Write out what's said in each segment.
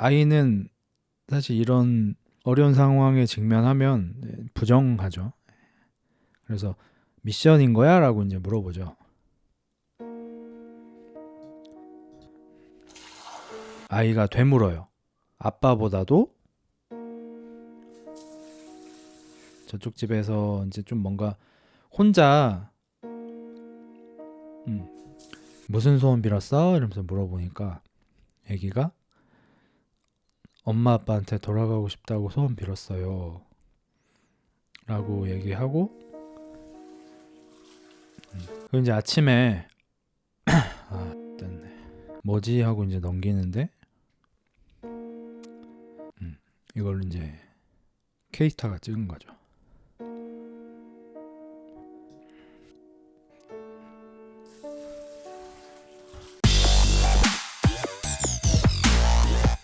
아이는 사실 이런 어려운 상황에 직면하면 부정하죠. 그래서 미션인 거야? 라고 이제 물어보죠. 아이가 되물어요. 아빠보다도 저쪽 집에서 이제 좀 뭔가 혼자 무슨 소원 빌었어? 이러면서 물어보니까 애기가 엄마 아빠한테 돌아가고 싶다고 소원 빌었어요. 라고 얘기하고 그리고 이제 아침에 됐네. 뭐지? 하고 이제 넘기는데 이걸 이제 케이스타가 찍은 거죠.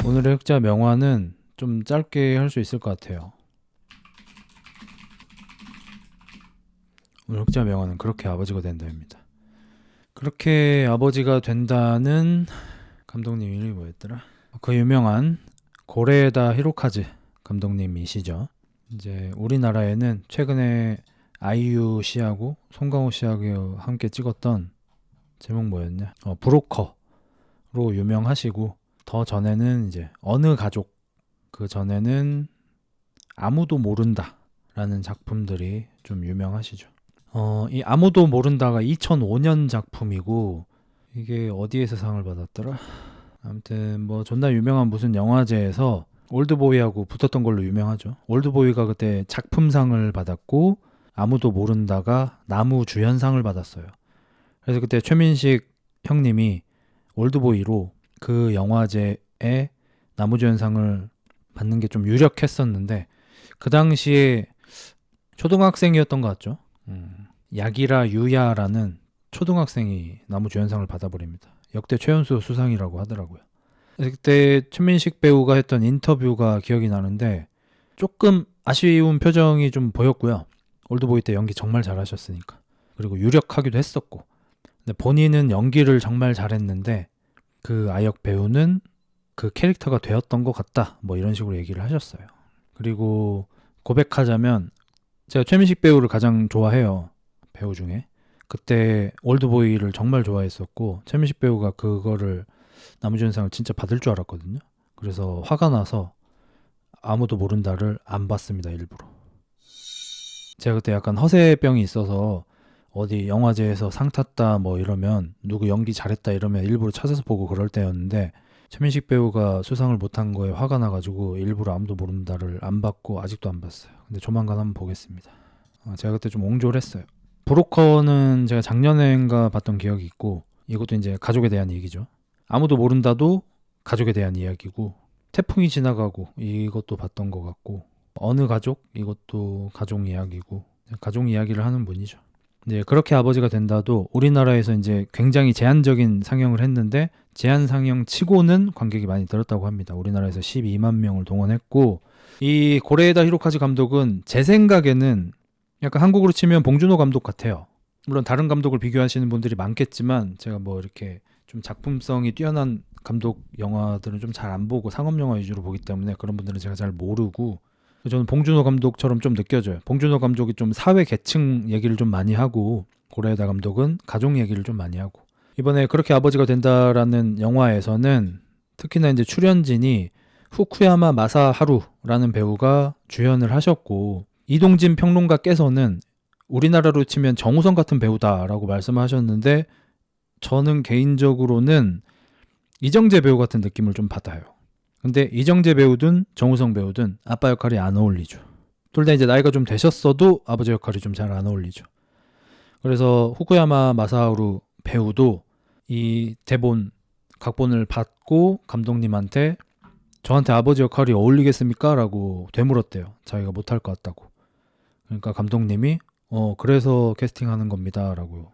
오늘의 흑자 명화는 좀 짧게 할 수 있을 것 같아요. 오늘 흑자 명화는 그렇게 아버지가 된다입니다. 그렇게 아버지가 된다는 감독님 이름이 뭐였더라? 그 유명한 고레에다 히로카즈 감독님이시죠. 이제 우리나라에는 최근에 아이유 씨하고 송강호 씨하고 함께 찍었던 제목 뭐였냐? 브로커로 유명하시고 더 전에는 이제 어느 가족, 그 전에는 아무도 모른다 라는 작품들이 좀 유명하시죠. 이 아무도 모른다가 2005년 작품이고 이게 어디에서 상을 받았더라? 아무튼 뭐 존나 유명한 무슨 영화제에서 올드보이하고 붙었던 걸로 유명하죠. 올드보이가 그때 작품상을 받았고 아무도 모른다가 나무주연상을 받았어요. 그래서 그때 최민식 형님이 올드보이로 그 영화제에 나무주연상을 받는 게 좀 유력했었는데 그 당시에 초등학생이었던 것 같죠. 야기라 유야라는 초등학생이 나무주연상을 받아버립니다. 역대 최연소 수상이라고 하더라고요. 그때 최민식 배우가 했던 인터뷰가 기억이 나는데 조금 아쉬운 표정이 좀 보였고요. 올드보이 때 연기 정말 잘하셨으니까. 그리고 유력하기도 했었고. 근데 본인은 연기를 정말 잘했는데 그 아역 배우는 그 캐릭터가 되었던 것 같다. 뭐 이런 식으로 얘기를 하셨어요. 그리고 고백하자면 제가 최민식 배우를 가장 좋아해요. 배우 중에. 그때 올드보이를 정말 좋아했었고 최민식 배우가 그거를 나무주연상을 진짜 받을 줄 알았거든요. 그래서 화가 나서 아무도 모른다를 안 봤습니다. 일부러. 제가 그때 약간 허세병이 있어서 어디 영화제에서 상 탔다 뭐 이러면 누구 연기 잘했다 이러면 일부러 찾아서 보고 그럴 때였는데 최민식 배우가 수상을 못한 거에 화가 나가지고 일부러 아무도 모른다를 안 봤고 아직도 안 봤어요. 근데 조만간 한번 보겠습니다. 제가 그때 좀 옹졸했어요. 브로커는 제가 작년엔가 봤던 기억이 있고 이것도 이제 가족에 대한 얘기죠. 아무도 모른다도 가족에 대한 이야기고 태풍이 지나가고 이것도 봤던 것 같고 어느 가족 이것도 가족 이야기고 가족 이야기를 하는 분이죠. 이제 그렇게 아버지가 된다도 우리나라에서 이제 굉장히 제한적인 상영을 했는데 제한 상영 치고는 관객이 많이 들었다고 합니다. 우리나라에서 12만 명을 동원했고 이 고레에다 히로카즈 감독은 제 생각에는 약간 한국으로 치면 봉준호 감독 같아요. 물론 다른 감독을 비교하시는 분들이 많겠지만 제가 뭐 이렇게 좀 작품성이 뛰어난 감독 영화들은 좀 잘 안 보고 상업 영화 위주로 보기 때문에 그런 분들은 제가 잘 모르고 저는 봉준호 감독처럼 좀 느껴져요. 봉준호 감독이 좀 사회 계층 얘기를 좀 많이 하고 고레에다 감독은 가족 얘기를 좀 많이 하고 이번에 그렇게 아버지가 된다라는 영화에서는 특히나 이제 출연진이 후쿠야마 마사하루라는 배우가 주연을 하셨고 이동진 평론가께서는 우리나라로 치면 정우성 같은 배우다라고 말씀하셨는데 저는 개인적으로는 이정재 배우 같은 느낌을 좀 받아요. 근데 이정재 배우든 정우성 배우든 아빠 역할이 안 어울리죠. 둘 다 이제 나이가 좀 되셨어도 아버지 역할이 좀 잘 안 어울리죠. 그래서 후쿠야마 마사하루 배우도 이 대본 각본을 받고 감독님한테 저한테 아버지 역할이 어울리겠습니까? 라고 되물었대요. 자기가 못할 것 같다고. 그러니까 감독님이 그래서 캐스팅하는 겁니다 라고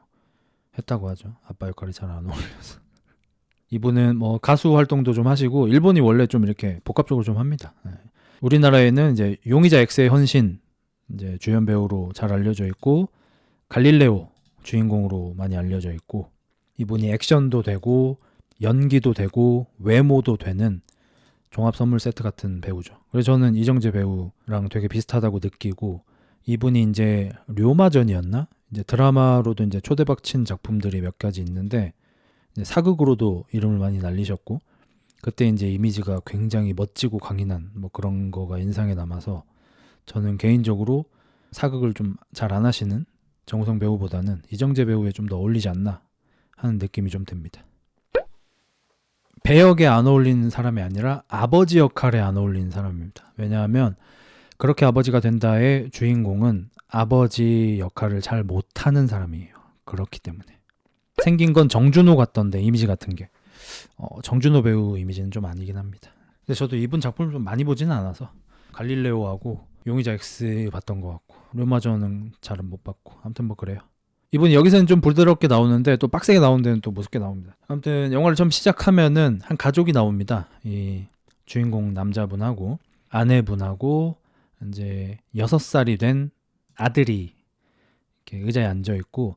했다고 하죠. 아빠 역할이 잘 안 어울려서. 이분은 뭐 가수 활동도 좀 하시고 일본이 원래 좀 이렇게 복합적으로 좀 합니다. 네. 우리나라에는 이제 용의자 X의 헌신 이제 주연 배우로 잘 알려져 있고 갈릴레오 주인공으로 많이 알려져 있고 이분이 액션도 되고 연기도 되고 외모도 되는 종합 선물 세트 같은 배우죠. 그래서 저는 이정재 배우랑 되게 비슷하다고 느끼고, 이분이 이제 료마전이었나? 이제 드라마로도 이제 초대박 친 작품들이 몇 가지 있는데, 이제 사극으로도 이름을 많이 날리셨고, 그때 이제 이미지가 굉장히 멋지고 강인한 뭐 그런 거가 인상에 남아서, 저는 개인적으로 사극을 좀 잘 안 하시는 정우성 배우보다는 이정재 배우에 좀 더 어울리지 않나 하는 느낌이 좀 듭니다. 배역에 안 어울리는 사람이 아니라 아버지 역할에 안 어울리는 사람입니다. 왜냐하면 그렇게 아버지가 된다의 주인공은 아버지 역할을 잘 못하는 사람이에요. 그렇기 때문에. 생긴 건 정준호 같던데, 이미지 같은 게. 정준호 배우 이미지는 좀 아니긴 합니다. 근데 저도 이분 작품을 좀 많이 보지는 않아서 갈릴레오하고 용의자 X 봤던 것 같고, 료마전은 잘은 못 봤고, 아무튼 뭐 그래요. 이분이 여기서는 좀 부드럽게 나오는데 또 빡세게 나오는 데는 또 무섭게 나옵니다. 아무튼 영화를 처음 시작하면은 한 가족이 나옵니다. 이 주인공 남자분하고 아내분하고 이제 6살이 된 아들이 이렇게 의자에 앉아 있고,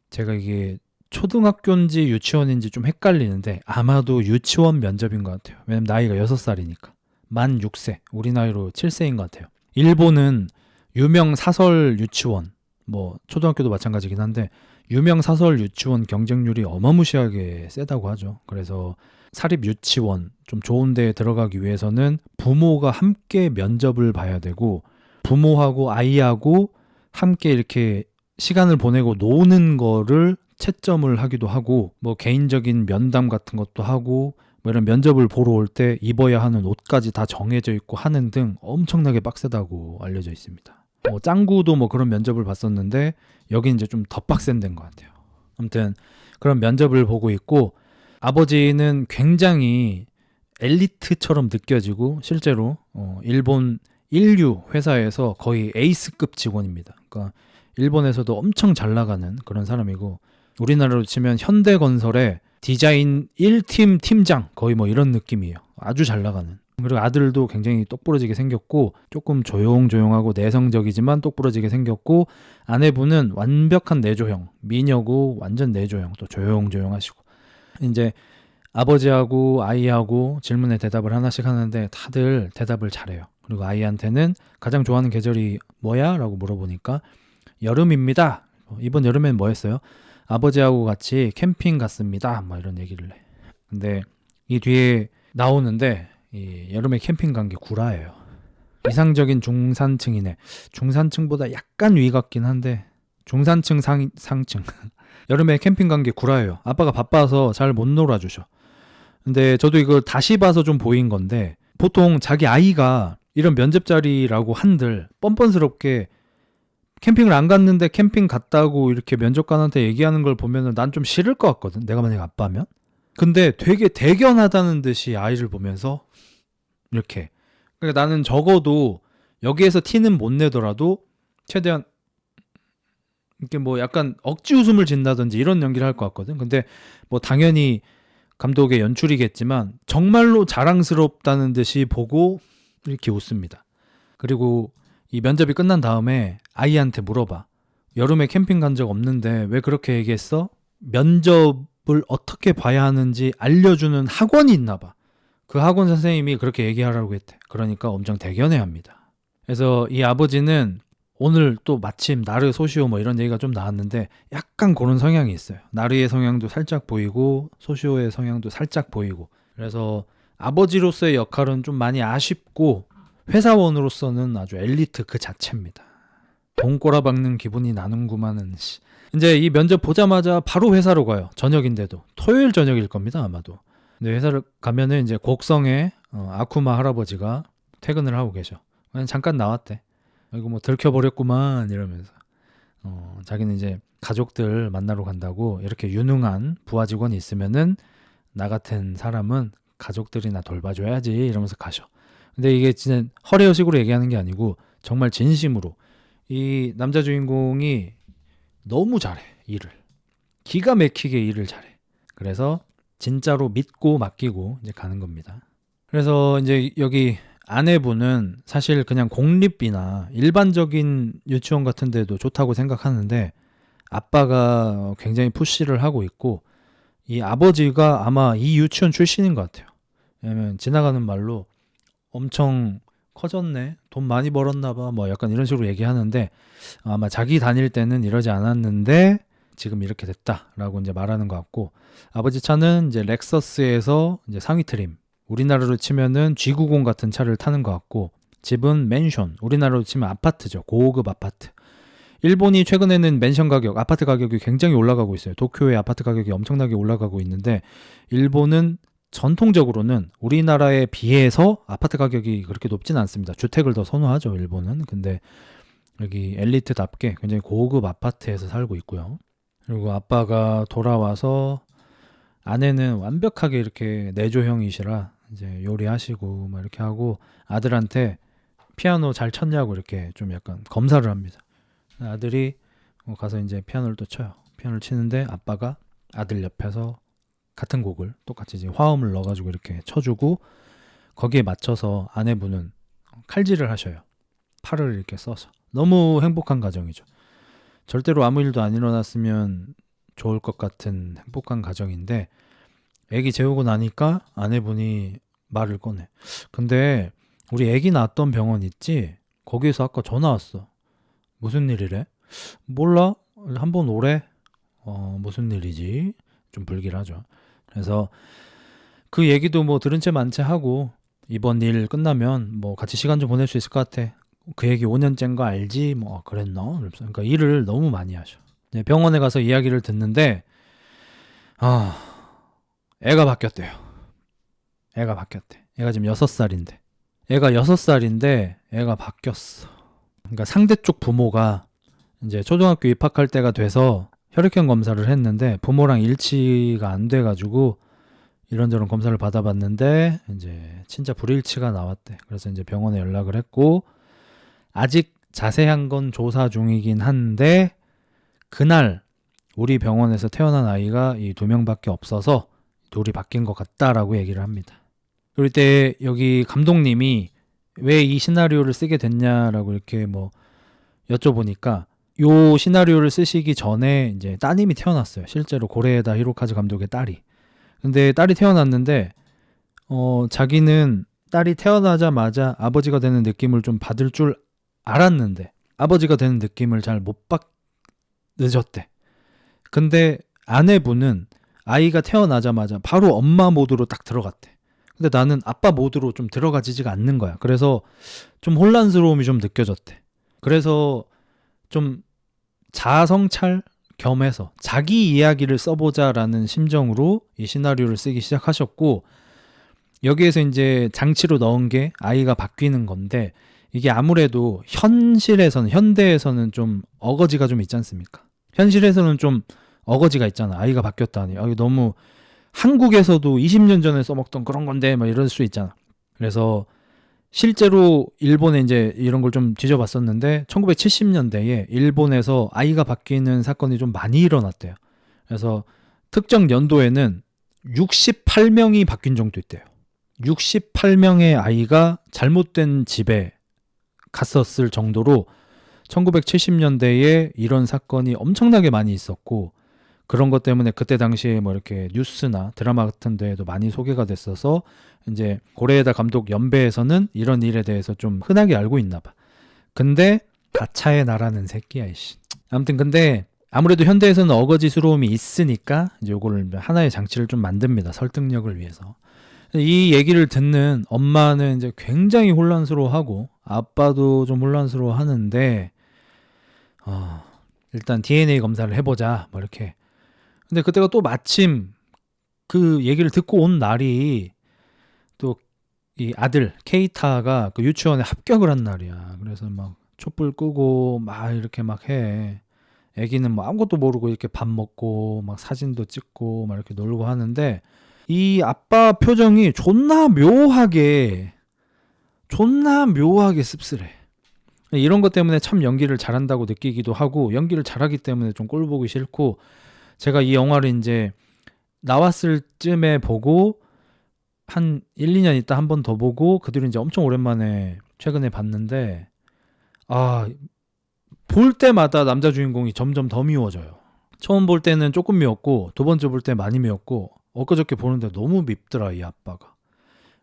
제가 이게 초등학교인지 유치원인지 좀 헷갈리는데 아마도 유치원 면접인 것 같아요. 왜냐면 나이가 6살이니까. 만 6세, 우리 나이로 7세인 것 같아요. 일본은 유명 사설 유치원, 뭐 초등학교도 마찬가지긴 한데 유명 사설 유치원 경쟁률이 어마무시하게 세다고 하죠. 그래서 사립 유치원 좀 좋은 데에 들어가기 위해서는 부모가 함께 면접을 봐야 되고, 부모하고 아이하고 함께 이렇게 시간을 보내고 노는 거를 채점을 하기도 하고, 뭐 개인적인 면담 같은 것도 하고, 뭐 이런 면접을 보러 올 때 입어야 하는 옷까지 다 정해져 있고 하는 등 엄청나게 빡세다고 알려져 있습니다. 짱구도 뭐 그런 면접을 봤었는데 여긴 이제 좀 더 빡센 데인 것 같아요. 아무튼 그런 면접을 보고 있고, 아버지는 굉장히 엘리트처럼 느껴지고 실제로 일본 인류 회사에서 거의 에이스급 직원입니다. 그러니까 일본에서도 엄청 잘 나가는 그런 사람이고, 우리나라로 치면 현대건설의 디자인 1팀 팀장, 거의 뭐 이런 느낌이에요. 아주 잘 나가는. 그리고 아들도 굉장히 똑부러지게 생겼고, 조금 조용조용하고 내성적이지만 똑부러지게 생겼고, 아내분은 완벽한 내조형, 미녀고 완전 내조형, 또 조용조용하시고. 이제 아버지하고 아이하고 질문에 대답을 하나씩 하는데 다들 대답을 잘해요. 그리고 아이한테는 가장 좋아하는 계절이 뭐야? 라고 물어보니까 여름입니다. 이번 여름엔 뭐 했어요? 아버지하고 같이 캠핑 갔습니다. 뭐 이런 얘기를 해. 근데 이 뒤에 나오는데 이 여름에 캠핑 간 게 구라예요. 이상적인 중산층이네. 중산층보다 약간 위 같긴 한데 중산층 상층. 여름에 캠핑 간 게 구라예요. 아빠가 바빠서 잘 못 놀아주셔. 근데 저도 이거 다시 봐서 좀 보인 건데, 보통 자기 아이가 이런 면접 자리라고 한들 뻔뻔스럽게 캠핑을 안 갔는데 캠핑 갔다고 이렇게 면접관한테 얘기하는 걸 보면은 난 좀 싫을 것 같거든. 내가 만약에 아빠면. 근데 되게 대견하다는 듯이 아이를 보면서 이렇게. 그러니까 나는 적어도 여기에서 티는 못 내더라도 최대한 이렇게 뭐 약간 억지 웃음을 짓는다든지 이런 연기를 할 것 같거든. 근데 뭐 당연히 감독의 연출이겠지만 정말로 자랑스럽다는 듯이 보고 이렇게 웃습니다. 그리고 이 면접이 끝난 다음에 아이한테 물어봐. 여름에 캠핑 간 적 없는데 왜 그렇게 얘기했어? 면접을 어떻게 봐야 하는지 알려주는 학원이 있나 봐. 그 학원 선생님이 그렇게 얘기하라고 했대. 그러니까 엄청 대견해합니다. 그래서 이 아버지는 오늘 또 마침 나르 소시오 뭐 이런 얘기가 좀 나왔는데 약간 그런 성향이 있어요. 나르의 성향도 살짝 보이고 소시오의 성향도 살짝 보이고. 그래서 아버지로서의 역할은 좀 많이 아쉽고 회사원으로서는 아주 엘리트 그 자체입니다. 돈 꼬라박는 기분이 나는구만은. 이제 이 면접 보자마자 바로 회사로 가요. 저녁인데도. 토요일 저녁일 겁니다, 아마도. 근데 회사를 가면은 이제 곡성의 아쿠마 할아버지가 퇴근을 하고 계셔. 그냥 잠깐 나왔대. 이거 뭐 들켜버렸구만 이러면서. 자기는 이제 가족들 만나러 간다고, 이렇게 유능한 부하 직원이 있으면은 나 같은 사람은 가족들이나 돌봐줘야지 이러면서 가셔. 근데 이게 진짜 허례허식으로 얘기하는 게 아니고 정말 진심으로 이 남자 주인공이 너무 잘해, 일을. 기가 막히게 일을 잘해. 그래서 진짜로 믿고 맡기고 이제 가는 겁니다. 그래서 이제 여기 아내분은 사실 그냥 공립이나 일반적인 유치원 같은 데도 좋다고 생각하는데 아빠가 굉장히 푸시를 하고 있고, 이 아버지가 아마 이 유치원 출신인 것 같아요. 왜냐면 지나가는 말로 엄청 커졌네, 돈 많이 벌었나 봐, 뭐 약간 이런 식으로 얘기하는데 아마 자기 다닐 때는 이러지 않았는데 지금 이렇게 됐다라고 이제 말하는 것 같고, 아버지 차는 이제 렉서스에서 이제 상위 트림, 우리나라로 치면은 G90 같은 차를 타는 것 같고, 집은 맨션, 우리나라로 치면 아파트죠, 고급 아파트. 일본이 최근에는 맨션 가격, 아파트 가격이 굉장히 올라가고 있어요. 도쿄의 아파트 가격이 엄청나게 올라가고 있는데 일본은 전통적으로는 우리나라에 비해서 아파트 가격이 그렇게 높진 않습니다. 주택을 더 선호하죠, 일본은. 근데 여기 엘리트답게 굉장히 고급 아파트에서 살고 있고요. 그리고 아빠가 돌아와서 아내는 완벽하게 이렇게 내조형이시라 이제 요리하시고 막 이렇게 하고, 아들한테 피아노 잘 쳤냐고 이렇게 좀 약간 검사를 합니다. 아들이 가서 이제 피아노를 또 쳐요. 피아노를 치는데 아빠가 아들 옆에서 같은 곡을 똑같이 이제 화음을 넣어가지고 이렇게 쳐주고, 거기에 맞춰서 아내분은 칼질을 하셔요. 팔을 이렇게 써서. 너무 행복한 가정이죠. 절대로 아무 일도 안 일어났으면 좋을 것 같은 행복한 가정인데, 애기 재우고 나니까 아내분이 말을 꺼내. 근데 우리 애기 낳았던 병원 있지? 거기에서 아까 전화 왔어. 무슨 일이래? 몰라? 한번 오래? 무슨 일이지? 좀 불길하죠. 그래서 그 얘기도 뭐 들은 채 만채 하고, 이번 일 끝나면 뭐 같이 시간 좀 보낼 수 있을 것 같아. 그 얘기 5년째인 거 알지? 뭐 그랬나? 그러니까 일을 너무 많이 하셔. 병원에 가서 이야기를 듣는데 애가 바뀌었대요. 애가 바뀌었대. 애가 지금 6살인데. 애가 6살인데 애가 바뀌었어. 그러니까 상대 쪽 부모가 이제 초등학교 입학할 때가 돼서 혈액형 검사를 했는데 부모랑 일치가 안 돼가지고 이런저런 검사를 받아봤는데 이제 진짜 불일치가 나왔대. 그래서 이제 병원에 연락을 했고, 아직 자세한 건 조사 중이긴 한데 그날 우리 병원에서 태어난 아이가 이 2명밖에 없어서 둘이 바뀐 것 같다라고 얘기를 합니다. 그럴 때 여기 감독님이 왜 이 시나리오를 쓰게 됐냐라고 이렇게 뭐 여쭤보니까, 요 시나리오를 쓰시기 전에 이제 따님이 태어났어요. 실제로 고레에다 히로카즈 감독의 딸이. 근데 딸이 태어났는데 자기는 딸이 태어나자마자 아버지가 되는 느낌을 좀 받을 줄 알았는데 아버지가 되는 느낌을 잘 못 늦었대. 근데 아내분은 아이가 태어나자마자 바로 엄마 모드로 딱 들어갔대. 근데 나는 아빠 모드로 좀 들어가지지가 않는 거야. 그래서 좀 혼란스러움이 좀 느껴졌대. 그래서 좀 자아성찰 겸해서 자기 이야기를 써보자라는 심정으로 이 시나리오를 쓰기 시작하셨고, 여기에서 이제 장치로 넣은 게 아이가 바뀌는 건데, 이게 아무래도 현대에서는 좀 어거지가 좀 있지 않습니까? 현실에서는 좀 어거지가 있잖아. 아이가 바뀌었다니. 이거 너무 한국에서도 20년 전에 써먹던 그런 건데 막 이럴 수 있잖아. 그래서 실제로 일본에 이제 이런 걸 좀 뒤져봤었는데 1970년대에 일본에서 아이가 바뀌는 사건이 좀 많이 일어났대요. 그래서 특정 연도에는 68명이 바뀐 정도 있대요. 68명의 아이가 잘못된 집에 갔었을 정도로 1970년대에 이런 사건이 엄청나게 많이 있었고, 그런 것 때문에 그때 당시에 뭐 이렇게 뉴스나 드라마 같은 데에도 많이 소개가 됐어서 이제 고레에다 감독 연배에서는 이런 일에 대해서 좀 흔하게 알고 있나 봐. 근데 가차의 나라는 새끼야 이씨. 아무튼 근데 아무래도 현대에서는 어거지스러움이 있으니까 이제 요거를 하나의 장치를 좀 만듭니다. 설득력을 위해서. 이 얘기를 듣는 엄마는 이제 굉장히 혼란스러워하고 아빠도 좀 혼란스러워하는데 일단 DNA 검사를 해보자 뭐 이렇게. 근데 그때가 또 마침 그 얘기를 듣고 온 날이 또 이 아들 케이타가 그 유치원에 합격을 한 날이야. 그래서 막 촛불 끄고 막 이렇게 막 해. 애기는 뭐 아무것도 모르고 이렇게 밥 먹고 막 사진도 찍고 막 이렇게 놀고 하는데, 이 아빠 표정이 존나 묘하게 씁쓸해. 이런 것 때문에 참 연기를 잘한다고 느끼기도 하고, 연기를 잘하기 때문에 좀 꼴 보기 싫고, 제가 이 영화를 이제 나왔을 쯤에 보고 한 1, 2년 있다 한 번 더 보고 그 뒤로 이제 엄청 오랜만에 최근에 봤는데, 볼 때마다 남자 주인공이 점점 더 미워져요. 처음 볼 때는 조금 미웠고 두 번째 볼 때 많이 미웠고 엊그저께 보는데 너무 밉더라 이 아빠가.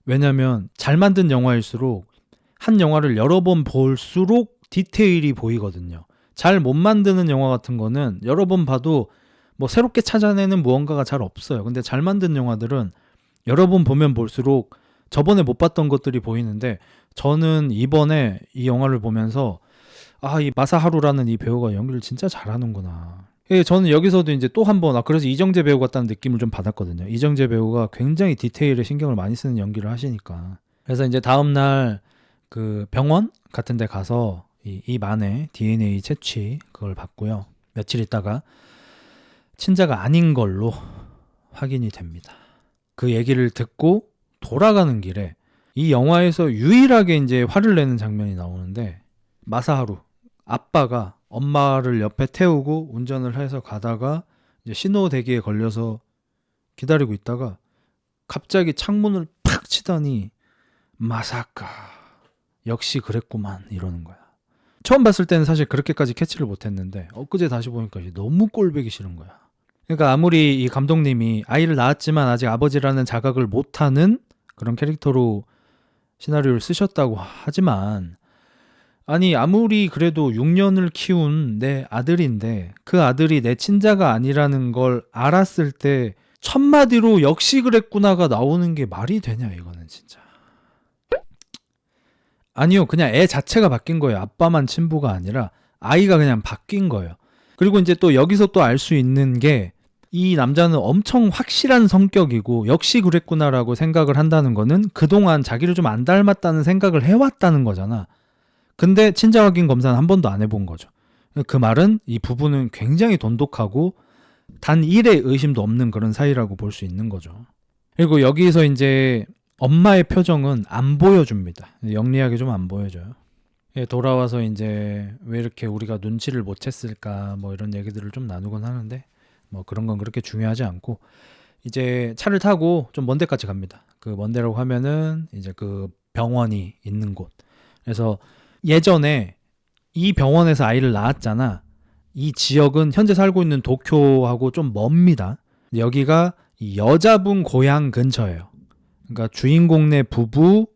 왜냐면 잘 만든 영화일수록 한 영화를 여러 번 볼수록 디테일이 보이거든요. 잘 못 만드는 영화 같은 거는 여러 번 봐도 뭐 새롭게 찾아내는 무언가가 잘 없어요. 근데 잘 만든 영화들은 여러 번 보면 볼수록 저번에 못 봤던 것들이 보이는데, 저는 이번에 이 영화를 보면서 이 마사하루라는 이 배우가 연기를 진짜 잘하는구나. 저는 여기서도 이제 또 한 번, 그래서 이정재 배우 같다는 느낌을 좀 받았거든요. 이정재 배우가 굉장히 디테일에 신경을 많이 쓰는 연기를 하시니까. 그래서 이제 다음날 그 병원 같은 데 가서 입 안에 DNA 채취 그걸 받고요. 며칠 있다가 친자가 아닌 걸로 확인이 됩니다. 그 얘기를 듣고 돌아가는 길에 이 영화에서 유일하게 이제 화를 내는 장면이 나오는데, 마사하루 아빠가 엄마를 옆에 태우고 운전을 해서 가다가 이제 신호 대기에 걸려서 기다리고 있다가 갑자기 창문을 팍 치더니 마사카 역시 그랬구만 이러는 거야. 처음 봤을 때는 사실 그렇게까지 캐치를 못했는데 엊그제 다시 보니까 너무 꼴보기 싫은 거야. 그러니까 아무리 이 감독님이 아이를 낳았지만 아직 아버지라는 자각을 못하는 그런 캐릭터로 시나리오를 쓰셨다고 하지만, 아니 아무리 그래도 6년을 키운 내 아들인데 그 아들이 내 친자가 아니라는 걸 알았을 때 첫마디로 역시 그랬구나가 나오는 게 말이 되냐 이거는 진짜. 아니요, 그냥 애 자체가 바뀐 거예요. 아빠만 친부가 아니라 아이가 그냥 바뀐 거예요. 그리고 이제 또 여기서 또 알 수 있는 게, 이 남자는 엄청 확실한 성격이고 역시 그랬구나라고 생각을 한다는 거는 그동안 자기를 좀 안 닮았다는 생각을 해왔다는 거잖아. 근데 친자 확인 검사는 한 번도 안 해본 거죠. 그 말은 이 부부는 굉장히 돈독하고 단 1의 의심도 없는 그런 사이라고 볼 수 있는 거죠. 그리고 여기서 이제 엄마의 표정은 안 보여줍니다. 영리하게 좀 안 보여줘요. 돌아와서 이제 왜 이렇게 우리가 눈치를 못 챘을까 뭐 이런 얘기들을 좀 나누곤 하는데, 뭐 그런 건 그렇게 중요하지 않고, 이제 차를 타고 좀 먼 데까지 갑니다. 그 먼 데라고 하면은 이제 그 병원이 있는 곳. 그래서 예전에 이 병원에서 아이를 낳았잖아. 이 지역은 현재 살고 있는 도쿄하고 좀 멉니다. 여기가 이 여자분 고향 근처예요. 그러니까 주인공네 부부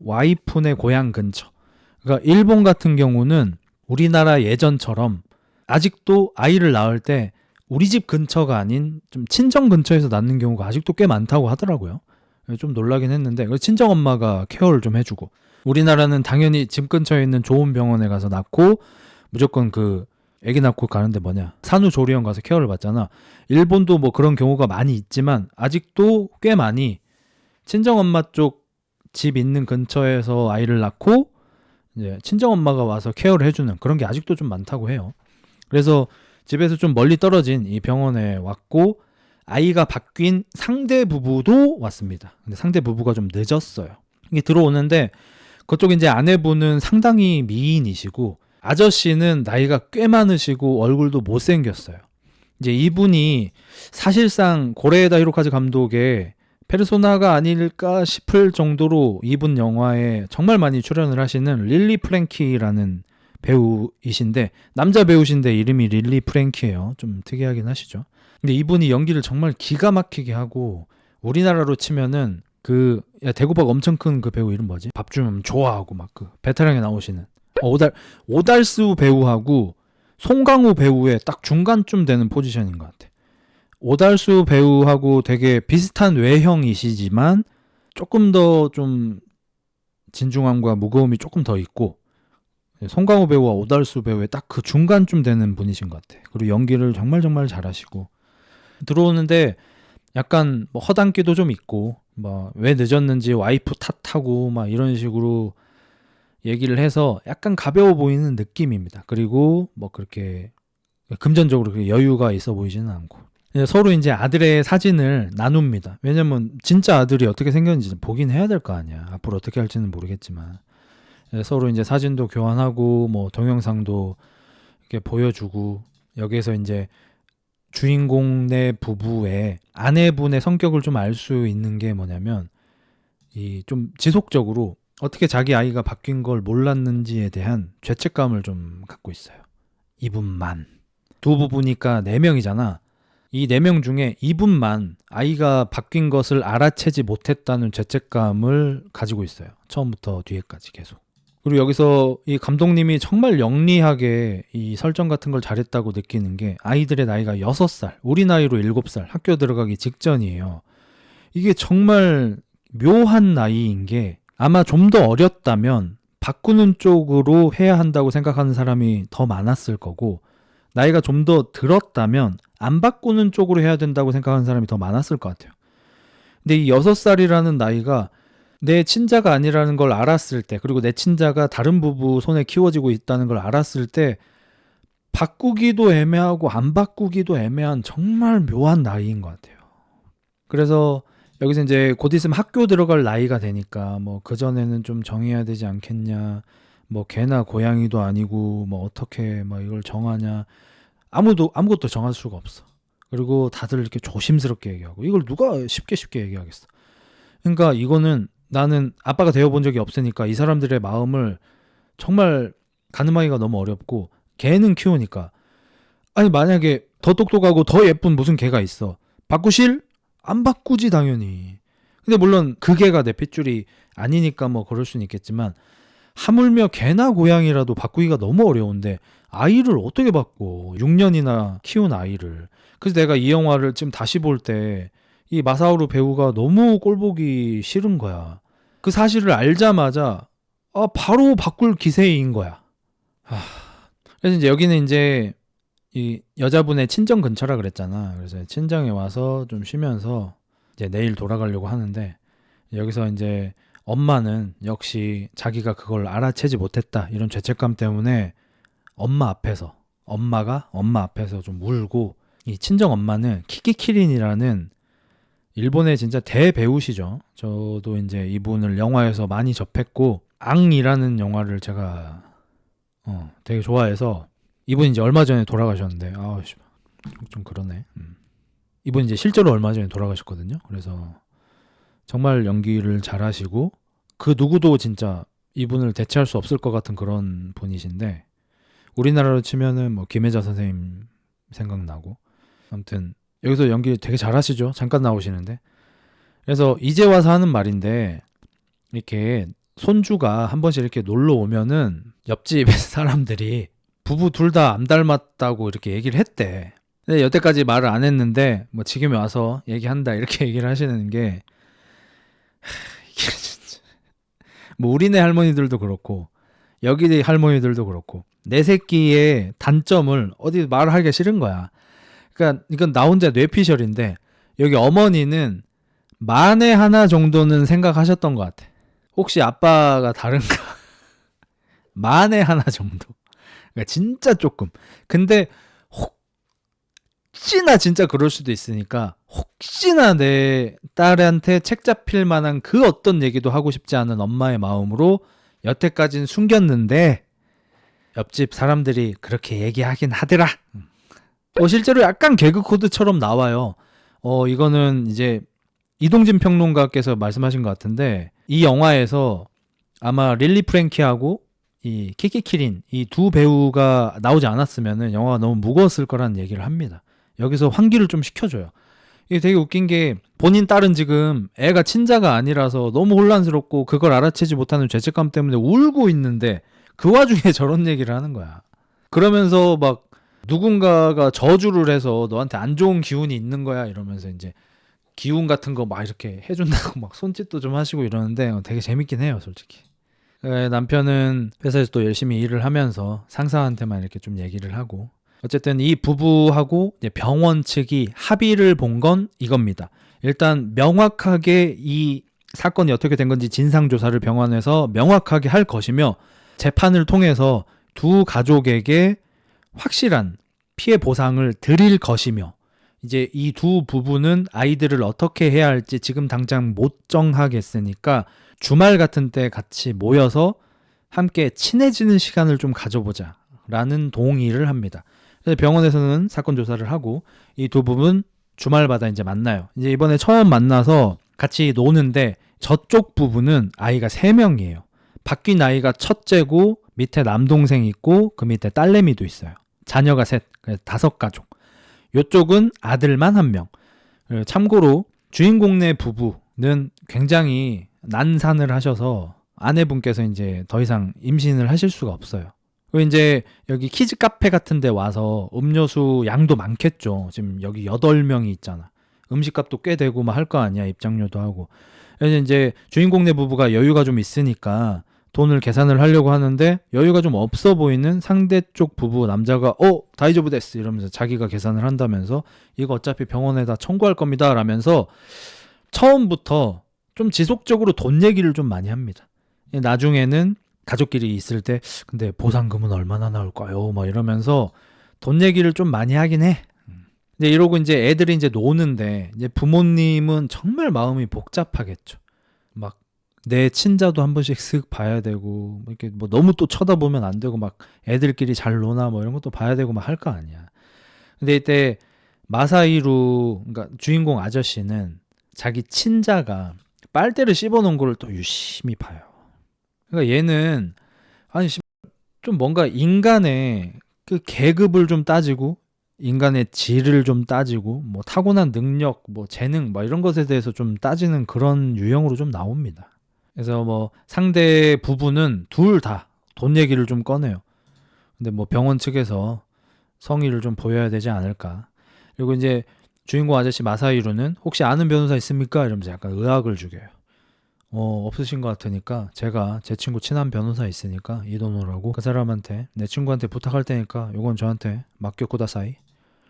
와이프네 고향 근처. 그러니까 일본 같은 경우는 우리나라 예전처럼 아직도 아이를 낳을 때 우리 집 근처가 아닌 좀 친정 근처에서 낳는 경우가 아직도 꽤 많다고 하더라고요. 좀 놀라긴 했는데, 친정 엄마가 케어를 좀 해주고, 우리나라는 당연히 집 근처에 있는 좋은 병원에 가서 낳고 무조건 그 애기 낳고 가는데 산후조리원 가서 케어를 받잖아. 일본도 뭐 그런 경우가 많이 있지만 아직도 꽤 많이 친정엄마 쪽 집 있는 근처에서 아이를 낳고 이제 친정엄마가 와서 케어를 해주는 그런 게 아직도 좀 많다고 해요. 그래서 집에서 좀 멀리 떨어진 이 병원에 왔고, 아이가 바뀐 상대 부부도 왔습니다. 근데 상대 부부가 좀 늦었어요. 이게 들어오는데 그쪽 이제 아내분은 상당히 미인이시고 아저씨는 나이가 꽤 많으시고 얼굴도 못생겼어요. 이제 이분이 사실상 고레에다 히로카즈 감독의 페르소나가 아닐까 싶을 정도로 이분 영화에 정말 많이 출연을 하시는 릴리 프랭키라는 배우이신데, 남자 배우신데 이름이 릴리 프랭키예요. 좀 특이하긴 하시죠. 근데 이분이 연기를 정말 기가 막히게 하고, 우리나라로 치면은 대구박 엄청 큰 그 배우 이름 뭐지? 밥 주면 좋아하고 막 그 베테랑에 나오시는 오달수 배우하고 송강호 배우의 딱 중간쯤 되는 포지션인 것 같아. 오달수 배우하고 되게 비슷한 외형이시지만 조금 더 좀 진중함과 무거움이 조금 더 있고, 송강호 배우와 오달수 배우의 딱 그 중간쯤 되는 분이신 것 같아. 그리고 연기를 정말 정말 잘하시고, 들어오는데 약간 뭐 허당기도 좀 있고, 뭐 왜 늦었는지 와이프 탓하고 막 이런 식으로 얘기를 해서 약간 가벼워 보이는 느낌입니다. 그리고 뭐 그렇게 금전적으로 그렇게 여유가 있어 보이지는 않고, 서로 이제 아들의 사진을 나눕니다. 왜냐면 진짜 아들이 어떻게 생겼는지 보긴 해야 될 거 아니야. 앞으로 어떻게 할지는 모르겠지만 서로 이제 사진도 교환하고 뭐 동영상도 이렇게 보여주고, 여기에서 이제 주인공네 부부의 아내분의 성격을 좀 알 수 있는 게 뭐냐면, 이 좀 지속적으로 어떻게 자기 아이가 바뀐 걸 몰랐는지에 대한 죄책감을 좀 갖고 있어요. 이분만. 두 부부니까 4명이잖아. 이 4명 중에 이분만 아이가 바뀐 것을 알아채지 못했다는 죄책감을 가지고 있어요. 처음부터 뒤에까지 계속. 그리고 여기서 이 감독님이 정말 영리하게 이 설정 같은 걸 잘했다고 느끼는 게 아이들의 나이가 6살, 우리 나이로 7살, 학교 들어가기 직전이에요. 이게 정말 묘한 나이인 게 아마 좀 더 어렸다면 바꾸는 쪽으로 해야 한다고 생각하는 사람이 더 많았을 거고, 나이가 좀 더 들었다면 안 바꾸는 쪽으로 해야 된다고 생각하는 사람이 더 많았을 것 같아요. 근데 이 6살이라는 나이가 내 친자가 아니라는 걸 알았을 때, 그리고 내 친자가 다른 부부 손에 키워지고 있다는 걸 알았을 때 바꾸기도 애매하고 안 바꾸기도 애매한 정말 묘한 나이인 것 같아요. 그래서 여기서 이제 곧 있으면 학교 들어갈 나이가 되니까 뭐 그전에는 좀 정해야 되지 않겠냐, 뭐 개나 고양이도 아니고 뭐 어떻게 뭐 이걸 정하냐, 아무것도 정할 수가 없어. 그리고 다들 이렇게 조심스럽게 얘기하고, 이걸 누가 쉽게 얘기하겠어. 그러니까 이거는 나는 아빠가 되어본 적이 없으니까 이 사람들의 마음을 정말 가늠하기가 너무 어렵고, 개는 키우니까, 아니 만약에 더 똑똑하고 더 예쁜 무슨 개가 있어, 바꾸실? 안 바꾸지 당연히. 근데 물론 그 개가 내 핏줄이 아니니까 뭐 그럴 수는 있겠지만, 하물며 개나 고양이라도 바꾸기가 너무 어려운데 아이를 어떻게 바꿔, 6년이나 키운 아이를. 그래서 내가 이 영화를 지금 다시 볼 때 이 마사오루 배우가 너무 꼴보기 싫은 거야. 그 사실을 알자마자 바로 바꿀 기세인 거야. 그래서 이제 여기는 이제 이 여자분의 친정 근처라 그랬잖아. 그래서 친정에 와서 좀 쉬면서 이제 내일 돌아가려고 하는데, 여기서 이제 엄마는 역시 자기가 그걸 알아채지 못했다 이런 죄책감 때문에 엄마가 엄마 앞에서 좀 울고, 이 친정 엄마는 키키키린이라는 일본의 진짜 대배우시죠. 저도 이제 이분을 영화에서 많이 접했고, 앙이라는 영화를 제가 되게 좋아해서, 이분이 이제 얼마 전에 돌아가셨는데 좀 그러네. 이분이 이제 실제로 얼마 전에 돌아가셨거든요. 그래서 정말 연기를 잘하시고, 그 누구도 진짜 이분을 대체할 수 없을 것 같은 그런 분이신데, 우리나라로 치면은 뭐 김혜자 선생님 생각나고, 아무튼 여기서 연기 되게 잘하시죠. 잠깐 나오시는데. 그래서 이제 와서 하는 말인데, 이렇게 손주가 한 번씩 이렇게 놀러 오면은 옆집 사람들이 부부 둘 다 안 닮았다고 이렇게 얘기를 했대. 근데 여태까지 말을 안 했는데 뭐 지금에 와서 얘기한다 이렇게 얘기를 하시는 게, 이게 진짜 뭐 우리네 할머니들도 그렇고 여기 할머니들도 그렇고 내 새끼의 단점을 어디 말하기가 싫은 거야. 그러니까 이건 나 혼자 뇌피셜인데, 여기 어머니는 만에 하나 정도는 생각하셨던 것 같아. 혹시 아빠가 다른가? 만에 하나 정도. 그러니까 진짜 조금. 근데 혹시나 진짜 그럴 수도 있으니까, 혹시나 내 딸한테 책 잡힐 만한 그 어떤 얘기도 하고 싶지 않은 엄마의 마음으로 여태까지는 숨겼는데, 옆집 사람들이 그렇게 얘기하긴 하더라. 실제로 약간 개그 코드처럼 나와요. 이거는 이제 이동진 평론가께서 말씀하신 것 같은데, 이 영화에서 아마 릴리 프랭키하고 이 키키키린 이 두 배우가 나오지 않았으면은 영화가 너무 무거웠을 거라는 얘기를 합니다. 여기서 환기를 좀 시켜줘요. 이게 되게 웃긴 게, 본인 딸은 지금 애가 친자가 아니라서 너무 혼란스럽고 그걸 알아채지 못하는 죄책감 때문에 울고 있는데, 그 와중에 저런 얘기를 하는 거야. 그러면서 막 누군가가 저주를 해서 너한테 안 좋은 기운이 있는 거야 이러면서 이제 기운 같은 거 막 이렇게 해준다고 막 손짓도 좀 하시고 이러는데, 되게 재밌긴 해요 솔직히. 남편은 회사에서 또 열심히 일을 하면서 상사한테만 이렇게 좀 얘기를 하고, 어쨌든 이 부부하고 이제 병원 측이 합의를 본 건 이겁니다. 일단 명확하게 이 사건이 어떻게 된 건지 진상조사를 병원에서 명확하게 할 것이며, 재판을 통해서 두 가족에게 확실한 피해 보상을 드릴 것이며, 이제 이 두 부부는 아이들을 어떻게 해야 할지 지금 당장 못 정하겠으니까 주말 같은 때 같이 모여서 함께 친해지는 시간을 좀 가져보자 라는 동의를 합니다. 그래서 병원에서는 사건 조사를 하고 이 두 부부는 주말마다 이제 만나요. 이제 이번에 처음 만나서 같이 노는데, 저쪽 부부는 아이가 3명이에요. 바뀐 아이가 첫째고 밑에 남동생 있고 그 밑에 딸내미도 있어요. 자녀가 셋, 5가족. 요쪽은 아들만 한 명. 참고로 주인공네 부부는 굉장히 난산을 하셔서 아내분께서 이제 더 이상 임신을 하실 수가 없어요. 그리고 이제 여기 키즈 카페 같은 데 와서 음료수 양도 많겠죠. 지금 여기 8명이 있잖아. 음식값도 꽤 되고 막 할 거 아니야. 입장료도 하고. 그래서 이제 주인공네 부부가 여유가 좀 있으니까 돈을 계산을 하려고 하는데 여유가 좀 없어 보이는 상대 쪽 부부 남자가 다이조부 데스 이러면서 자기가 계산을 한다면서 이거 어차피 병원에다 청구할 겁니다 라면서 처음부터 좀 지속적으로 돈 얘기를 좀 많이 합니다. 나중에는 가족끼리 있을 때 근데 보상금은 얼마나 나올까요? 막 이러면서 돈 얘기를 좀 많이 하긴 해. 근데 이러고 이제 애들이 이제 노는데 이제 부모님은 정말 마음이 복잡하겠죠. 막 내 친자도 한 번씩 쓱 봐야 되고 이렇게 뭐 너무 또 쳐다보면 안 되고 막 애들끼리 잘 노나 뭐 이런 것도 봐야 되고 막 할 거 아니야. 근데 이때 마사히루 그러니까 주인공 아저씨는 자기 친자가 빨대를 씹어놓은 거를 또 유심히 봐요. 그러니까 얘는 아니 좀 뭔가 인간의 그 계급을 좀 따지고 인간의 질을 좀 따지고 뭐 타고난 능력, 뭐 재능 뭐 이런 것에 대해서 좀 따지는 그런 유형으로 좀 나옵니다. 그래서 뭐 상대 부부는 둘 다 돈 얘기를 좀 꺼내요. 근데 뭐 병원 측에서 성의를 좀 보여야 되지 않을까. 그리고 이제 주인공 아저씨 마사히루는 혹시 아는 변호사 있습니까? 이러면서 약간 의학을 죽여요. 없으신 것 같으니까 제가 제 친구 친한 변호사 있으니까 이 돈으로라고 그 사람한테 내 친구한테 부탁할 테니까 요건 저한테 맡겨 쿠다사이.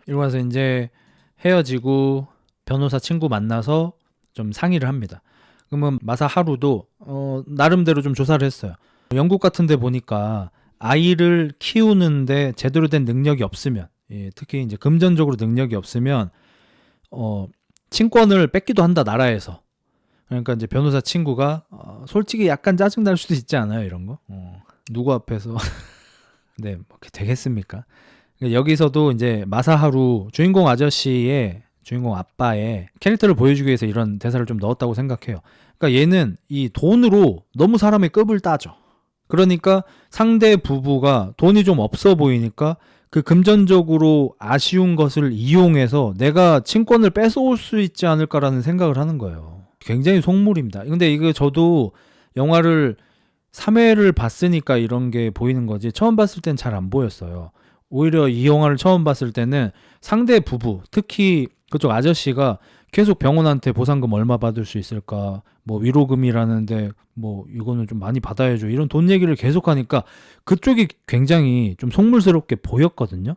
이러고 나서 이제 헤어지고 변호사 친구 만나서 좀 상의를 합니다. 그러면 마사하루도 나름대로 좀 조사를 했어요. 영국 같은 데 보니까 아이를 키우는데 제대로 된 능력이 없으면 특히 이제 금전적으로 능력이 없으면 친권을 뺏기도 한다 나라에서. 그러니까 이제 변호사 친구가 솔직히 약간 짜증 날 수도 있지 않아요 이런 거? 누구 앞에서 네, 뭐 되겠습니까? 여기서도 이제 마사하루 주인공 아저씨의 주인공 아빠의 캐릭터를 보여주기 위해서 이런 대사를 좀 넣었다고 생각해요. 그러니까 얘는 이 돈으로 너무 사람의 급을 따져. 그러니까 상대 부부가 돈이 좀 없어 보이니까 그 금전적으로 아쉬운 것을 이용해서 내가 친권을 뺏어올 수 있지 않을까라는 생각을 하는 거예요. 굉장히 속물입니다. 근데 이거 저도 영화를 3회를 봤으니까 이런 게 보이는 거지 처음 봤을 땐 잘 안 보였어요. 오히려 이 영화를 처음 봤을 때는 상대 부부, 특히 그쪽 아저씨가 계속 병원한테 보상금 얼마 받을 수 있을까, 뭐 위로금이라는데 뭐 이거는 좀 많이 받아야죠 이런 돈 얘기를 계속 하니까 그쪽이 굉장히 좀 속물스럽게 보였거든요.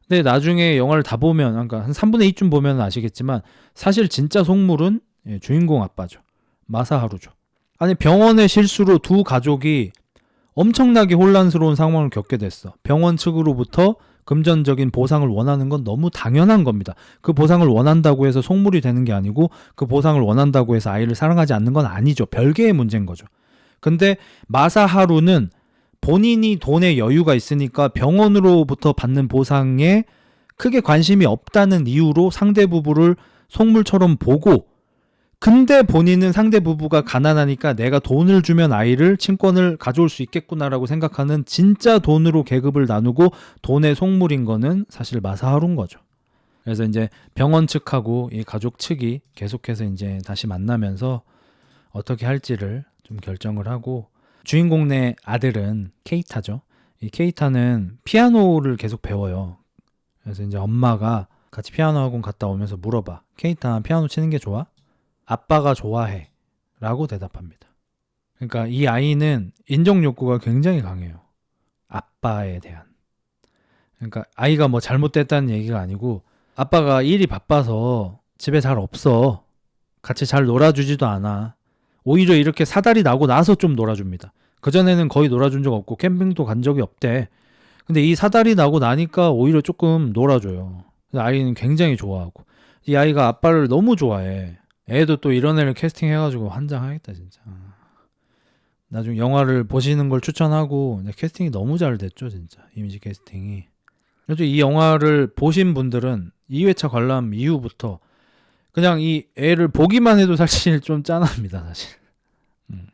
근데 나중에 영화를 다 보면 그러니까 한 3분의 2쯤 보면 아시겠지만 사실 진짜 속물은 주인공 아빠죠. 마사하루죠. 아니 병원의 실수로 두 가족이 엄청나게 혼란스러운 상황을 겪게 됐어. 병원 측으로부터 금전적인 보상을 원하는 건 너무 당연한 겁니다. 그 보상을 원한다고 해서 속물이 되는 게 아니고 그 보상을 원한다고 해서 아이를 사랑하지 않는 건 아니죠. 별개의 문제인 거죠. 근데 마사하루는 본인이 돈에 여유가 있으니까 병원으로부터 받는 보상에 크게 관심이 없다는 이유로 상대 부부를 속물처럼 보고 근데 본인은 상대 부부가 가난하니까 내가 돈을 주면 아이를 친권을 가져올 수 있겠구나라고 생각하는 진짜 돈으로 계급을 나누고 돈의 속물인 거는 사실 마사하루인 거죠. 그래서 이제 병원 측하고 이 가족 측이 계속해서 이제 다시 만나면서 어떻게 할지를 좀 결정을 하고 주인공네 아들은 케이타죠. 이 케이타는 피아노를 계속 배워요. 그래서 이제 엄마가 같이 피아노 학원 갔다 오면서 물어봐. 케이타 피아노 치는 게 좋아? 아빠가 좋아해 라고 대답합니다. 그러니까 이 아이는 인정 욕구가 굉장히 강해요. 아빠에 대한. 그러니까 아이가 뭐 잘못됐다는 얘기가 아니고 아빠가 일이 바빠서 집에 잘 없어. 같이 잘 놀아주지도 않아. 오히려 이렇게 사달이 나고 나서 좀 놀아줍니다. 그전에는 거의 놀아준 적 없고 캠핑도 간 적이 없대. 근데 이 사달이 나고 나니까 오히려 조금 놀아줘요. 아이는 굉장히 좋아하고 이 아이가 아빠를 너무 좋아해. 애도 또 이런 애를 캐스팅해가지고 환장하겠다 진짜. 나중에 영화를 보시는 걸 추천하고 캐스팅이 너무 잘 됐죠 진짜. 이미지 캐스팅이. 그래서 이 영화를 보신 분들은 2회차 관람 이후부터 그냥 이 애를 보기만 해도 사실 좀 짠합니다 사실.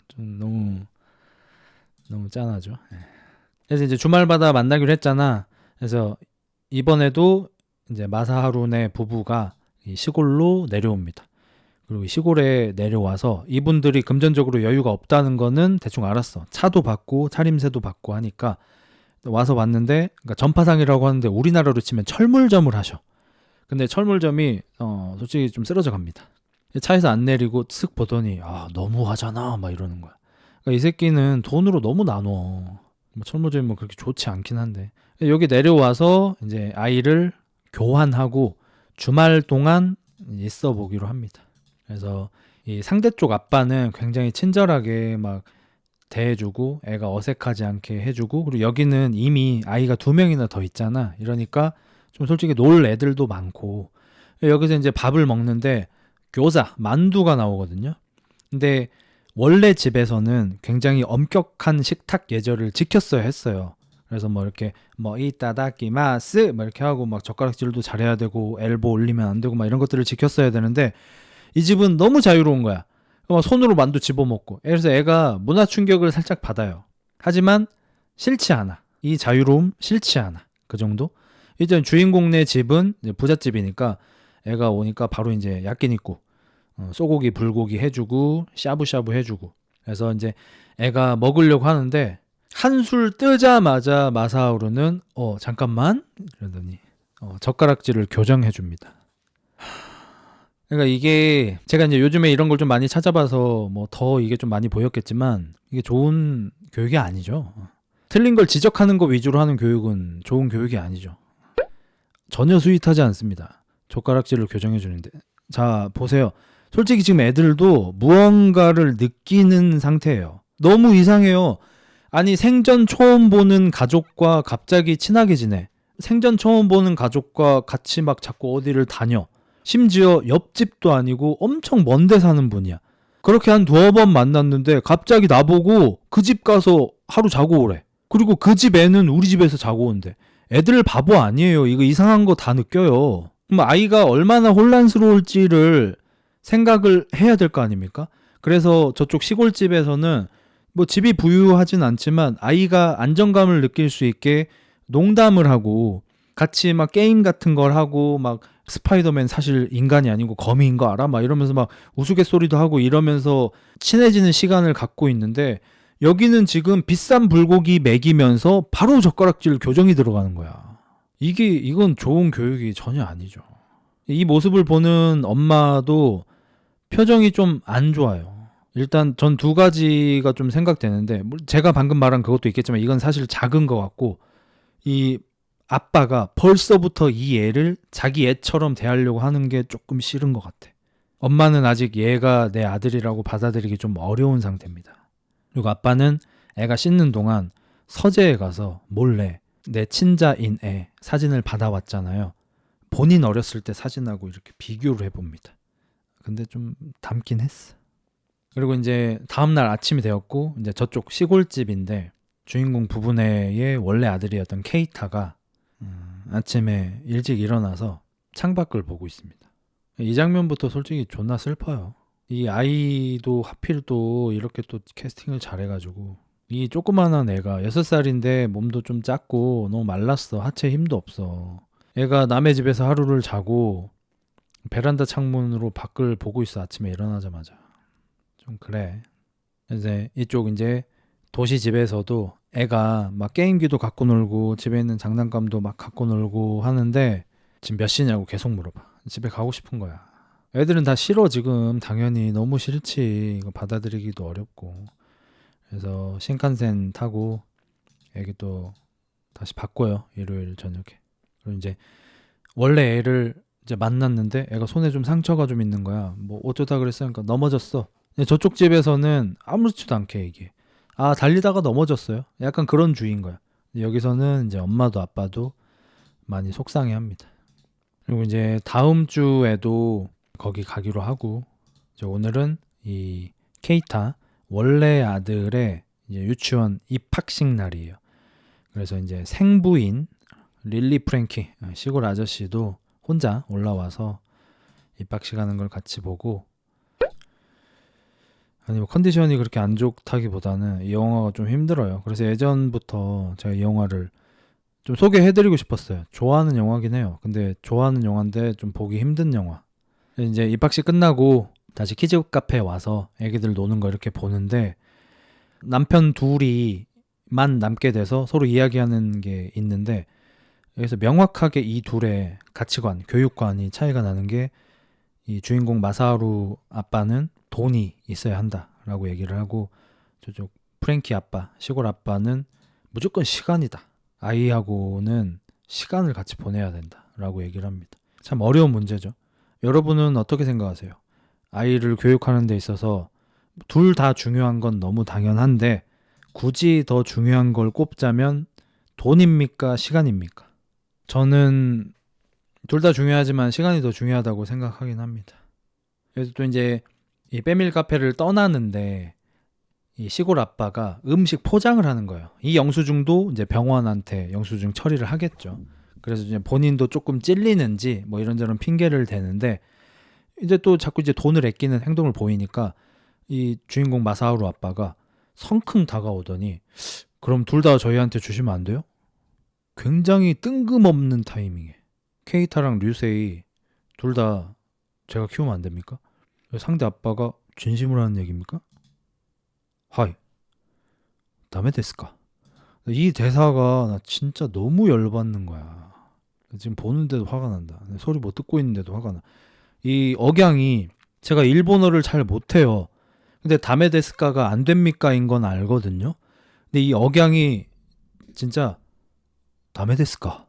좀 너무 짠하죠. 그래서 이제 주말마다 만나기로 했잖아. 그래서 이번에도 이제 마사하루네 부부가 이 시골로 내려옵니다. 그리고 이 시골에 내려와서 이분들이 금전적으로 여유가 없다는 거는 대충 알았어. 차도 받고 차림새도 받고 하니까 와서 봤는데, 그러니까 전파상이라고 하는데 우리나라로 치면 철물점을 하셔. 근데 철물점이 솔직히 좀 쓰러져 갑니다. 차에서 안 내리고 쓱 보더니 너무하잖아 막 이러는 거야. 그러니까 이 새끼는 돈으로 너무 나눠. 뭐 철물점이 뭐 그렇게 좋지 않긴 한데, 여기 내려와서 이제 아이를 교환하고 주말 동안 있어 보기로 합니다. 그래서 이 상대 쪽 아빠는 굉장히 친절하게 막 대해주고 애가 어색하지 않게 해주고, 그리고 여기는 이미 아이가 2명이나 더 있잖아. 이러니까 좀 솔직히 놀 애들도 많고, 여기서 이제 밥을 먹는데 교자, 만두가 나오거든요. 근데 원래 집에서는 굉장히 엄격한 식탁 예절을 지켰어야 했어요. 그래서 뭐 이렇게 뭐 이따다키마스 뭐 이렇게 하고 막 젓가락질도 잘해야 되고 엘보 올리면 안 되고 막 이런 것들을 지켰어야 되는데, 이 집은 너무 자유로운 거야. 막 손으로 만두 집어먹고. 그래서 애가 문화 충격을 살짝 받아요. 하지만 싫지 않아. 이 자유로움 싫지 않아. 그 정도? 일단 주인공네 집은 이제 부잣집이니까 애가 오니까 바로 이제 야끼니쿠, 소고기 불고기 해주고 샤브샤브 해주고. 그래서 이제 애가 먹으려고 하는데 한술 뜨자마자 마사오루는 잠깐만 이러더니 젓가락질을 교정해 줍니다. 그러니까 이게 제가 이제 요즘에 이런 걸 좀 많이 찾아봐서 뭐 더 이게 좀 많이 보였겠지만, 이게 좋은 교육이 아니죠. 틀린 걸 지적하는 거 위주로 하는 교육은 좋은 교육이 아니죠. 전혀 스윗하지 않습니다. 젓가락질을 교정해 주는데. 자, 보세요. 솔직히 지금 애들도 무언가를 느끼는 상태예요. 너무 이상해요. 아니, 생전 처음 보는 가족과 갑자기 친하게 지내. 생전 처음 보는 가족과 같이 막 자꾸 어디를 다녀. 심지어 옆집도 아니고 엄청 먼데 사는 분이야. 그렇게 한 2번 만났는데 갑자기 나보고 그 집 가서 하루 자고 오래. 그리고 그 집 애는 우리 집에서 자고 온대. 애들 바보 아니에요. 이거 이상한 거 다 느껴요. 그럼 아이가 얼마나 혼란스러울지를 생각을 해야 될 거 아닙니까? 그래서 저쪽 시골집에서는 뭐 집이 부유하진 않지만 아이가 안정감을 느낄 수 있게 농담을 하고 같이 막 게임 같은 걸 하고, 막 스파이더맨 사실 인간이 아니고 거미인 거 알아? 막 이러면서 막 우스갯소리도 하고 이러면서 친해지는 시간을 갖고 있는데, 여기는 지금 비싼 불고기 먹이면서 바로 젓가락질 교정이 들어가는 거야. 이건 좋은 교육이 전혀 아니죠. 이 모습을 보는 엄마도 표정이 좀 안 좋아요. 일단 전 2가지가 좀 생각되는데, 제가 방금 말한 그것도 있겠지만 이건 사실 작은 것 같고, 이 아빠가 벌써부터 이 애를 자기 애처럼 대하려고 하는 게 조금 싫은 것 같아. 엄마는 아직 얘가 내 아들이라고 받아들이기 좀 어려운 상태입니다. 그리고 아빠는 애가 씻는 동안 서재에 가서 몰래 내 친자인 애 사진을 받아왔잖아요. 본인 어렸을 때 사진하고 이렇게 비교를 해봅니다. 근데 좀 닮긴 했어. 그리고 이제 다음날 아침이 되었고, 이제 저쪽 시골집인데 주인공 부부네의 원래 아들이었던 케이타가 아침에 일찍 일어나서 창밖을 보고 있습니다. 이 장면부터 솔직히 존나 슬퍼요. 이 아이도 하필 또 이렇게 또 캐스팅을 잘해가지고, 이 조그만한 애가 6살인데 몸도 좀 작고 너무 말랐어. 하체에 힘도 없어. 애가 남의 집에서 하루를 자고 베란다 창문으로 밖을 보고 있어. 아침에 일어나자마자. 좀 그래. 이제 이쪽 이제 도시 집에서도 애가 막 게임기도 갖고 놀고 집에 있는 장난감도 막 갖고 놀고 하는데, 지금 몇 시냐고 계속 물어봐. 집에 가고 싶은 거야. 애들은 다 싫어 지금. 당연히 너무 싫지. 이거 받아들이기도 어렵고. 그래서 신칸센 타고 애기 또 다시 바꿔요. 일요일 저녁에. 그리고 이제 원래 애를 이제 만났는데 애가 손에 좀 상처가 좀 있는 거야. 뭐 어쩌다 그랬어. 그러니까 넘어졌어. 근데 저쪽 집에서는 아무렇지도 않게 얘기해. 달리다가 넘어졌어요. 약간 그런 주의인 거야. 여기서는 이제 엄마도 아빠도 많이 속상해합니다. 그리고 이제 다음 주에도 거기 가기로 하고, 이제 오늘은 이 케이타 원래 아들의 이제 유치원 입학식 날이에요. 그래서 이제 생부인 릴리 프랭키 시골 아저씨도 혼자 올라와서 입학식 하는 걸 같이 보고, 아니 뭐 컨디션이 그렇게 안 좋다기보다는 이 영화가 좀 힘들어요. 그래서 예전부터 제가 이 영화를 좀 소개해드리고 싶었어요. 좋아하는 영화긴 해요. 근데 좋아하는 영화인데 좀 보기 힘든 영화. 이제 입학식 끝나고 다시 키즈 카페에 와서 애기들 노는 거 이렇게 보는데 남편 둘이만 남게 돼서 서로 이야기하는 게 있는데 여기서 명확하게 이 둘의 가치관, 교육관이 차이가 나는 게 이 주인공 마사하루 아빠는 돈이 있어야 한다라고 얘기를 하고 저쪽 프랭키 아빠, 시골 아빠는 무조건 시간이다. 아이하고는 시간을 같이 보내야 된다라고 얘기를 합니다. 참 어려운 문제죠. 여러분은 어떻게 생각하세요? 아이를 교육하는 데 있어서 둘 다 중요한 건 너무 당연한데 굳이 더 중요한 걸 꼽자면 돈입니까? 시간입니까? 저는 둘 다 중요하지만 시간이 더 중요하다고 생각하긴 합니다. 그래서 또 이제 이 빼밀 카페를 떠나는데 이 시골 아빠가 음식 포장을 하는 거예요. 이 영수증도 이제 병원한테 영수증 처리를 하겠죠. 그래서 이제 본인도 조금 찔리는지 뭐 이런저런 핑계를 대는데 이제 또 자꾸 이제 돈을 아끼는 행동을 보이니까 이 주인공 마사하루 아빠가 성큼 다가오더니 그럼 둘 다 저희한테 주시면 안 돼요? 굉장히 뜬금없는 타이밍에 케이타랑 류세이 둘 다 제가 키우면 안 됩니까? 상대 아빠가 진심으로 하는 얘기입니까? 하이 다메 데스까? 이 대사가 나 진짜 너무 열받는 거야. 지금 보는데도 화가 난다. 소리 못 듣고 있는데도 화가 나. 이 억양이 제가 일본어를 잘 못해요. 근데 다메 데스까가 안 됩니까인 건 알거든요. 근데 이 억양이 진짜 다메 데스까?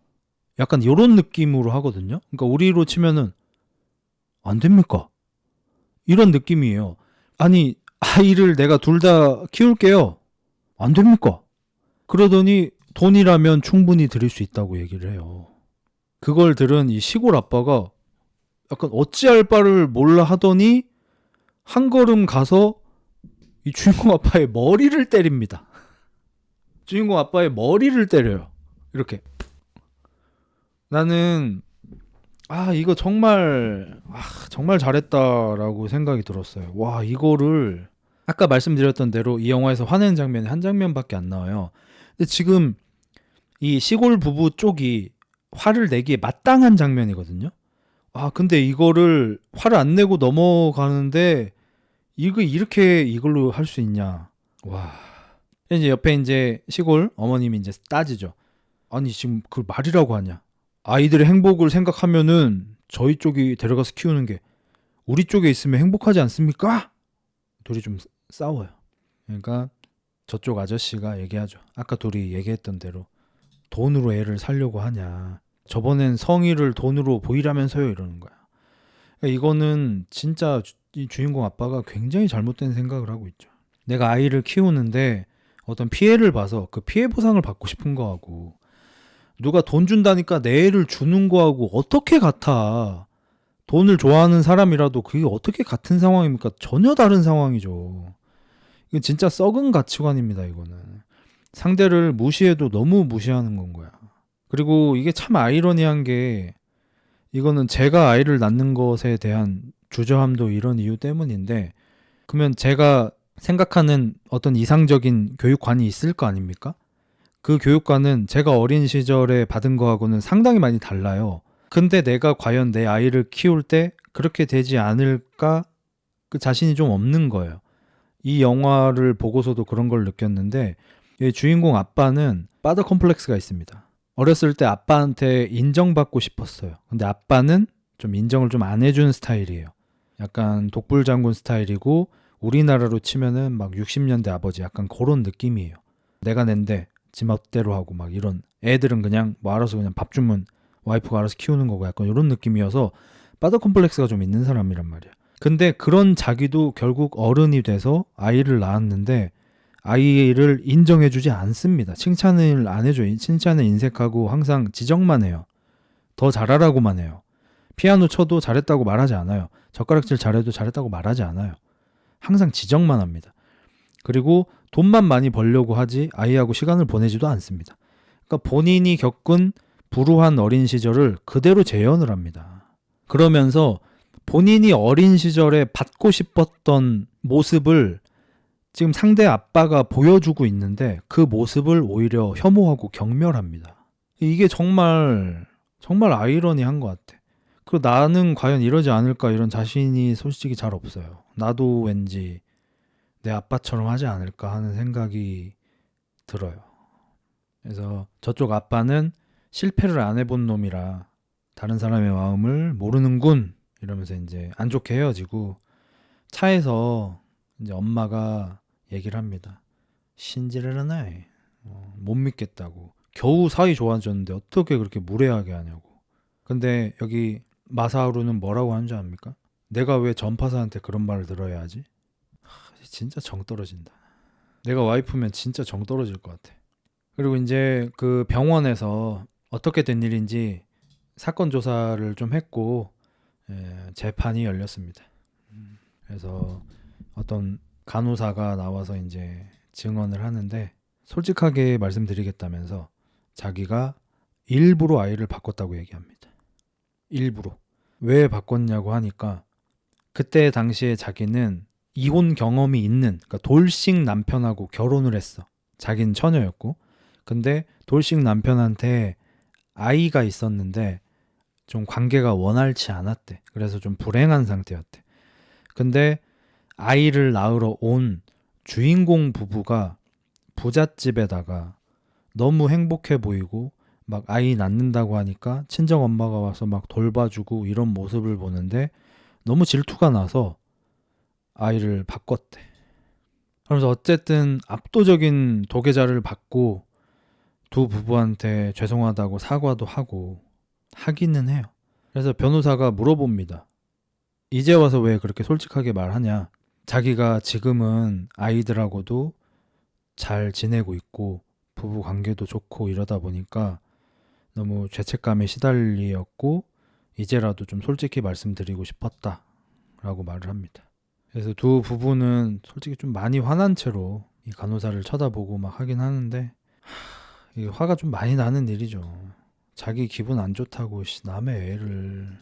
약간 이런 느낌으로 하거든요. 그러니까 우리로 치면은 안 됩니까? 이런 느낌이에요. 아니 아이를 내가 둘 다 키울게요. 안 됩니까? 그러더니 돈이라면 충분히 드릴 수 있다고 얘기를 해요. 그걸 들은 이 시골 아빠가 약간 어찌할 바를 몰라 하더니 한 걸음 가서 이 주인공 아빠의 머리를 때립니다. 주인공 아빠의 머리를 때려요. 이렇게. 나는 이거 정말 잘했다라고 생각이 들었어요. 와, 이거를 아까 말씀드렸던 대로 이 영화에서 화내는 장면이 한 장면밖에 안 나와요. 근데 지금 이 시골 부부 쪽이 화를 내기에 마땅한 장면이거든요. 근데 이거를 화를 안 내고 넘어가는데 이거 이렇게 이걸로 할 수 있냐. 와. 이제 옆에 이제 시골 어머님이 이제 따지죠. 아니 지금 그걸 말이라고 하냐. 아이들의 행복을 생각하면은 저희 쪽이 데려가서 키우는 게 우리 쪽에 있으면 행복하지 않습니까? 둘이 좀 싸워요. 그러니까 저쪽 아저씨가 얘기하죠. 아까 둘이 얘기했던 대로 돈으로 애를 살려고 하냐. 저번엔 성의를 돈으로 보이라면서요 이러는 거야. 그러니까 이거는 진짜 이 주인공 아빠가 굉장히 잘못된 생각을 하고 있죠. 내가 아이를 키우는데 어떤 피해를 봐서 그 피해 보상을 받고 싶은 거하고 누가 돈 준다니까 내 애를 주는 거하고 어떻게 같아. 돈을 좋아하는 사람이라도 그게 어떻게 같은 상황입니까? 전혀 다른 상황이죠. 이건 진짜 썩은 가치관입니다. 이거는 상대를 무시해도 너무 무시하는 건 거야. 그리고 이게 참 아이러니한 게 이거는 제가 아이를 낳는 것에 대한 주저함도 이런 이유 때문인데 그러면 제가 생각하는 어떤 이상적인 교육관이 있을 거 아닙니까? 그 교육관은 제가 어린 시절에 받은 거하고는 상당히 많이 달라요. 근데 내가 과연 내 아이를 키울 때 그렇게 되지 않을까? 그 자신이 좀 없는 거예요. 이 영화를 보고서도 그런 걸 느꼈는데 이 주인공 아빠는 파더 컴플렉스가 있습니다. 어렸을 때 아빠한테 인정받고 싶었어요. 근데 아빠는 좀 인정을 좀 안 해준 스타일이에요. 약간 독불장군 스타일이고 우리나라로 치면은 막 60년대 아버지 약간 그런 느낌이에요. 내가 낸데 지 멋대로 하고 막 이런 애들은 그냥 뭐 알아서 그냥 밥 주면 와이프가 알아서 키우는 거고 약간 이런 느낌이어서 파더 컴플렉스가 좀 있는 사람이란 말이야. 근데 그런 자기도 결국 어른이 돼서 아이를 낳았는데 아이를 인정해주지 않습니다. 칭찬을 안 해줘요. 칭찬을 인색하고 항상 지적만 해요. 더 잘하라고만 해요. 피아노 쳐도 잘했다고 말하지 않아요. 젓가락질 잘해도 잘했다고 말하지 않아요. 항상 지적만 합니다. 그리고 돈만 많이 벌려고 하지 아이하고 시간을 보내지도 않습니다. 그러니까 본인이 겪은 불우한 어린 시절을 그대로 재현을 합니다. 그러면서 본인이 어린 시절에 받고 싶었던 모습을 지금 상대 아빠가 보여주고 있는데 그 모습을 오히려 혐오하고 경멸합니다. 이게 정말 아이러니한 것 같아. 그리고 나는 과연 이러지 않을까 이런 자신이 솔직히 잘 없어요. 나도 왠지 내 아빠처럼 하지 않을까 하는 생각이 들어요. 그래서 저쪽 아빠는 실패를 안 해본 놈이라 다른 사람의 마음을 모르는군 이러면서 이제 안 좋게 헤어지고 차에서 이제 엄마가 얘기를 합니다. 신지를 하네. 못 믿겠다고. 겨우 사이 좋아졌는데 어떻게 그렇게 무례하게 하냐고. 근데 여기 마사하루는 뭐라고 하는 줄 압니까? 내가 왜 전파사한테 그런 말을 들어야 하지? 진짜 정 떨어진다. 내가 와이프면 진짜 정 떨어질 것 같아. 그리고 이제 그 병원에서 어떻게 된 일인지 사건 조사를 좀 했고 재판이 열렸습니다. 그래서 어떤 간호사가 나와서 이제 증언을 하는데 솔직하게 말씀드리겠다면서 자기가 일부러 아이를 바꿨다고 얘기합니다. 일부러. 왜 바꿨냐고 하니까 그때 당시에 자기는 이혼 경험이 있는 그러니까 돌싱 남편하고 결혼을 했어. 자기는 처녀였고 근데 돌싱 남편한테 아이가 있었는데 좀 관계가 원활치 않았대. 그래서 좀 불행한 상태였대. 근데 아이를 낳으러 온 주인공 부부가 부잣집에다가 너무 행복해 보이고 막 아이 낳는다고 하니까 친정 엄마가 와서 막 돌봐주고 이런 모습을 보는데 너무 질투가 나서 아이를 바꿨대. 그러면서 어쨌든 압도적인 도계자를 받고 두 부부한테 죄송하다고 사과도 하고 하기는 해요. 그래서 변호사가 물어봅니다. 이제 와서 왜 그렇게 솔직하게 말하냐. 자기가 지금은 아이들하고도 잘 지내고 있고 부부 관계도 좋고 이러다 보니까 너무 죄책감에 시달리었고 이제라도 좀 솔직히 말씀드리고 싶었다 라고 말을 합니다. 그래서 두 부부는 솔직히 좀 많이 화난 채로 이 간호사를 쳐다보고 막 하긴 하는데 이게 화가 좀 많이 나는 일이죠. 자기 기분 안 좋다고 남의 애를.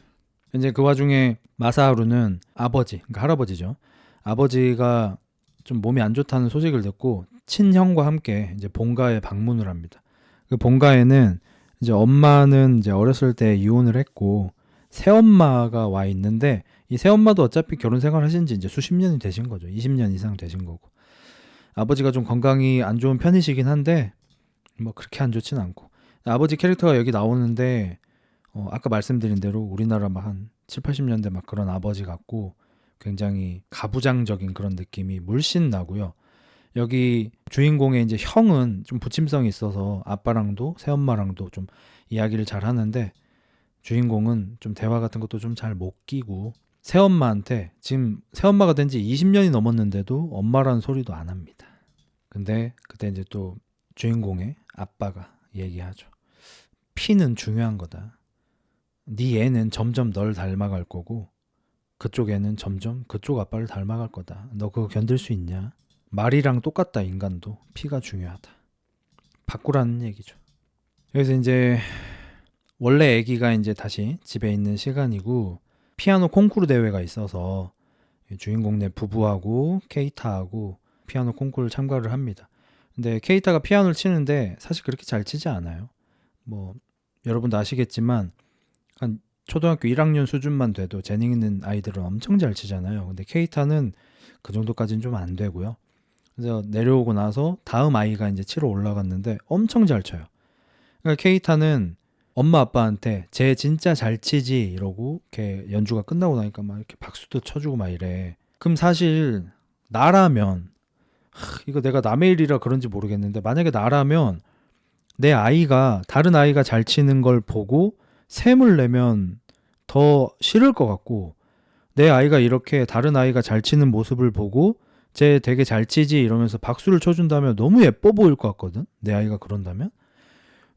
이제 그 와중에 마사하루는 아버지, 그러니까 할아버지죠. 아버지가 좀 몸이 안 좋다는 소식을 듣고 친형과 함께 이제 본가에 방문을 합니다. 그 본가에는 이제 엄마는 이제 어렸을 때 이혼을 했고 새엄마가 와 있는데 이 새엄마도 어차피 결혼 생활 하신 지 이제 수십 년이 되신 거죠. 20년 이상 되신 거고. 아버지가 좀 건강이 안 좋은 편이시긴 한데 뭐 그렇게 안 좋진 않고. 아버지 캐릭터가 여기 나오는데 아까 말씀드린 대로 우리나라 막 한 7, 80년대 막 그런 아버지 같고 굉장히 가부장적인 그런 느낌이 물씬 나고요. 여기 주인공의 이제 형은 좀 부침성이 있어서 아빠랑도 새엄마랑도 좀 이야기를 잘 하는데 주인공은 좀 대화 같은 것도 좀 잘 못 끼고 새엄마한테 지금 새엄마가 된 지 20년이 넘었는데도 엄마라는 소리도 안 합니다. 근데 그때 이제 또 주인공의 아빠가 얘기하죠. 피는 중요한 거다. 네 애는 점점 널 닮아갈 거고 그쪽 애는 점점 그쪽 아빠를 닮아갈 거다. 너 그거 견딜 수 있냐? 말이랑 똑같다 인간도. 피가 중요하다. 바꾸라는 얘기죠. 그래서 이제 원래 아기가 이제 다시 집에 있는 시간이고 피아노 콩쿠르 대회가 있어서 주인공네 부부하고 케이타하고 피아노 콩쿠르를 참가를 합니다. 근데 케이타가 피아노를 치는데 사실 그렇게 잘 치지 않아요. 뭐 여러분도 아시겠지만 한 초등학교 1학년 수준만 돼도 재능 있는 아이들은 엄청 잘 치잖아요. 근데 케이타는 그 정도까지는 좀 안 되고요. 그래서 내려오고 나서 다음 아이가 이제 치러 올라갔는데 엄청 잘 쳐요. 그러니까 케이타는 엄마 아빠한테 쟤 진짜 잘 치지 이러고 이렇게 연주가 끝나고 나니까 막 이렇게 박수도 쳐주고 막 이래. 그럼 사실 나라면 이거 내가 남의 일이라 그런지 모르겠는데 만약에 나라면 내 아이가 다른 아이가 잘 치는 걸 보고 샘을 내면 더 싫을 것 같고 내 아이가 이렇게 다른 아이가 잘 치는 모습을 보고 쟤 되게 잘 치지 이러면서 박수를 쳐준다면 너무 예뻐 보일 것 같거든. 내 아이가 그런다면.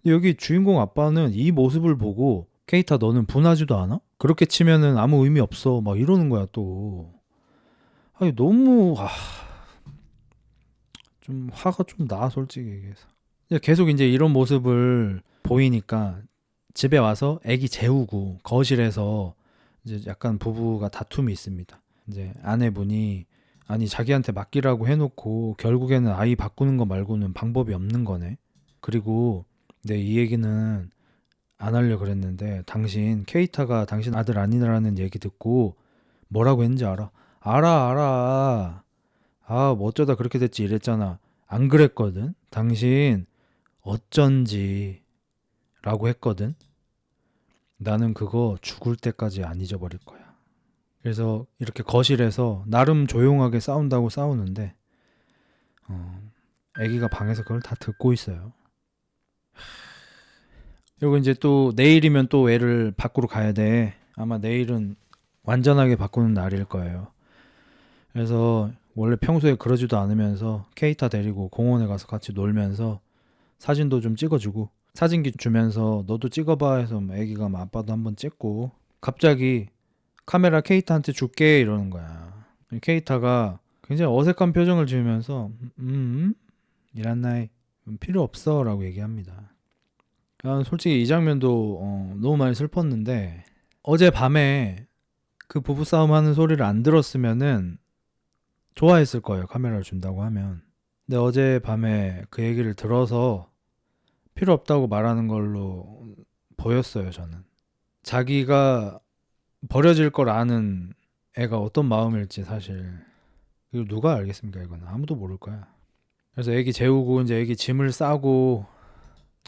근데 여기 주인공 아빠는 이 모습을 보고 케이타 너는 분하지도 않아? 그렇게 치면은 아무 의미 없어 막 이러는 거야 또. 아니 너무 좀 화가 좀 나 솔직히 얘기해서. 계속 이제 이런 모습을 보이니까 집에 와서 애기 재우고 거실에서 이제 약간 부부가 다툼이 있습니다. 이제 아내분이 아니 자기한테 맡기라고 해놓고 결국에는 아이 바꾸는 거 말고는 방법이 없는 거네. 그리고 근데 이 얘기는 안 하려고 그랬는데 당신 케이타가 당신 아들 아니라는 얘기 듣고 뭐라고 했는지 알아? 알아. 뭐 어쩌다 그렇게 됐지 이랬잖아. 안 그랬거든. 당신 어쩐지 라고 했거든. 나는 그거 죽을 때까지 안 잊어버릴 거야. 그래서 이렇게 거실에서 나름 조용하게 싸운다고 싸우는데 애기가 방에서 그걸 다 듣고 있어요. 그리고 이제 또 내일이면 또 애를 밖으로 가야 돼. 아마 내일은 완전하게 바꾸는 날일 거예요. 그래서 원래 평소에 그러지도 않으면서 케이타 데리고 공원에 가서 같이 놀면서 사진도 좀 찍어주고 사진기 주면서 너도 찍어봐 해서 애기가 아빠도 한번 찍고 갑자기 카메라 케이타한테 줄게 이러는 거야. 케이타가 굉장히 어색한 표정을 지으면서 이란 나이 필요 없어 라고 얘기합니다. 솔직히 이 장면도 너무 많이 슬펐는데 어젯밤에 그 부부싸움 하는 소리를 안 들었으면은 좋아했을 거예요. 카메라를 준다고 하면. 근데 어젯밤에 그 얘기를 들어서 필요 없다고 말하는 걸로 보였어요. 저는. 자기가 버려질 걸 아는 애가 어떤 마음일지 사실 이거 누가 알겠습니까? 이건 아무도 모를 거야. 그래서 애기 재우고 이제 애기 짐을 싸고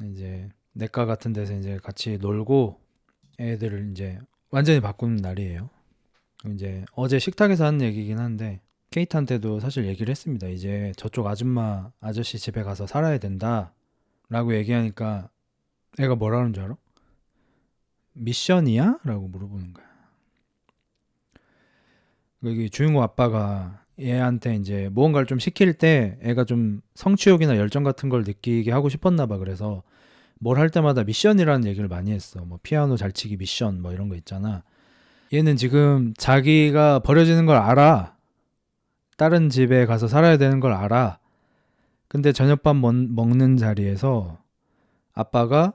이제 내과 같은 데서 이제 같이 놀고 애들을 이제 완전히 바꾸는 날이에요. 이제 어제 식탁에서 한 얘기긴 한데 케이트한테도 사실 얘기를 했습니다. 이제 저쪽 아줌마 아저씨 집에 가서 살아야 된다 라고 얘기하니까 애가 뭐라는 줄 알아? 미션이야? 라고 물어보는 거야. 여기 주인공 아빠가 얘한테 이제 무언가를 좀 시킬 때 애가 좀 성취욕이나 열정 같은 걸 느끼게 하고 싶었나 봐. 그래서 뭘 할 때마다 미션이라는 얘기를 많이 했어. 뭐 피아노 잘 치기 미션 뭐 이런 거 있잖아. 얘는 지금 자기가 버려지는 걸 알아. 다른 집에 가서 살아야 되는 걸 알아. 근데 저녁밥 먹는 자리에서 아빠가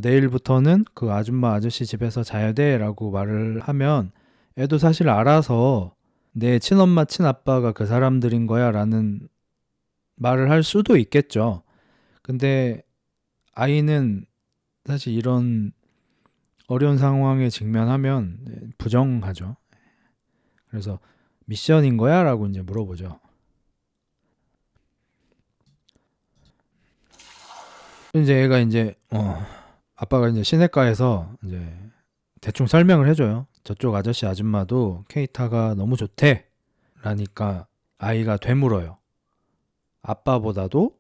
내일부터는 그 아줌마 아저씨 집에서 자야 돼 라고 말을 하면 애도 사실 알아서 내 친엄마 친아빠가 그 사람들인 거야 라는 말을 할 수도 있겠죠. 근데 아이는 사실 이런 어려운 상황에 직면하면 부정하죠. 그래서 미션인 거야? 라고 이제 물어보죠. 이제 얘가 이제 아빠가 이제 시내가에서 이제 대충 설명을 해줘요. 저쪽 아저씨 아줌마도 케이타가 너무 좋대 라니까 아이가 되물어요. 아빠보다도?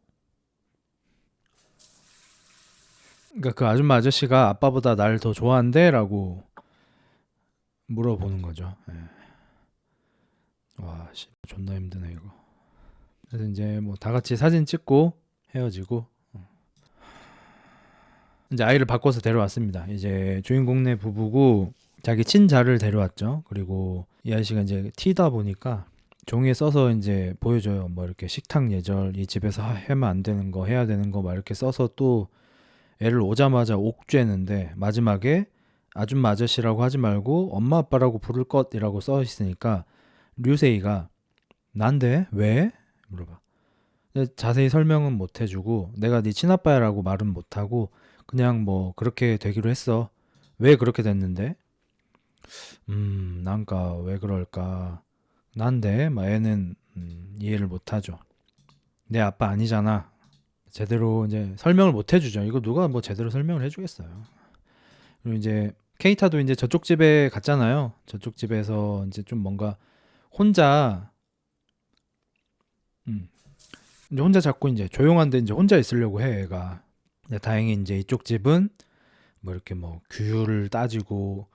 그러니까 그 아줌마 아저씨가 아빠보다 날 더 좋아한대? 라고 물어보는 거죠. 예. 와, 존나 힘드네 이거. 그래서 이제 뭐 다 같이 사진 찍고 헤어지고 이제 아이를 바꿔서 데려왔습니다. 이제 주인공네 부부고 자기 친자를 데려왔죠. 그리고 이 아저씨가 이제 티다 보니까 종이에 써서 이제 보여줘요. 뭐 이렇게 식탁 예절, 이 집에서 하면 안 되는 거, 해야 되는 거 막 이렇게 써서 또 애를 오자마자 옥죄는데 마지막에 아줌마 아저씨라고 하지 말고 엄마 아빠라고 부를 것이라고 써 있으니까 류세이가 난데 왜? 물어봐. 자세히 설명은 못 해주고 내가 네 친아빠야라고 말은 못하고 그냥 뭐 그렇게 되기로 했어. 왜 그렇게 됐는데? 난가 왜 그럴까? 난데 막 애는 이해를 못하죠. 내 아빠 아니잖아. 제대로 이제 설명을 못 해주죠. 이거 누가 뭐 제대로 설명을 해주겠어요. 그리고 이제 케이타도 이제 저쪽 집에 갔잖아요. 저쪽 집에서 이제 좀 뭔가 혼자 이제 혼자 자꾸 이제 조용한데 이제 혼자 있으려고 해 애가. 근데 다행히 이제 이쪽 집은 뭐 이렇게 뭐 규율을 따지고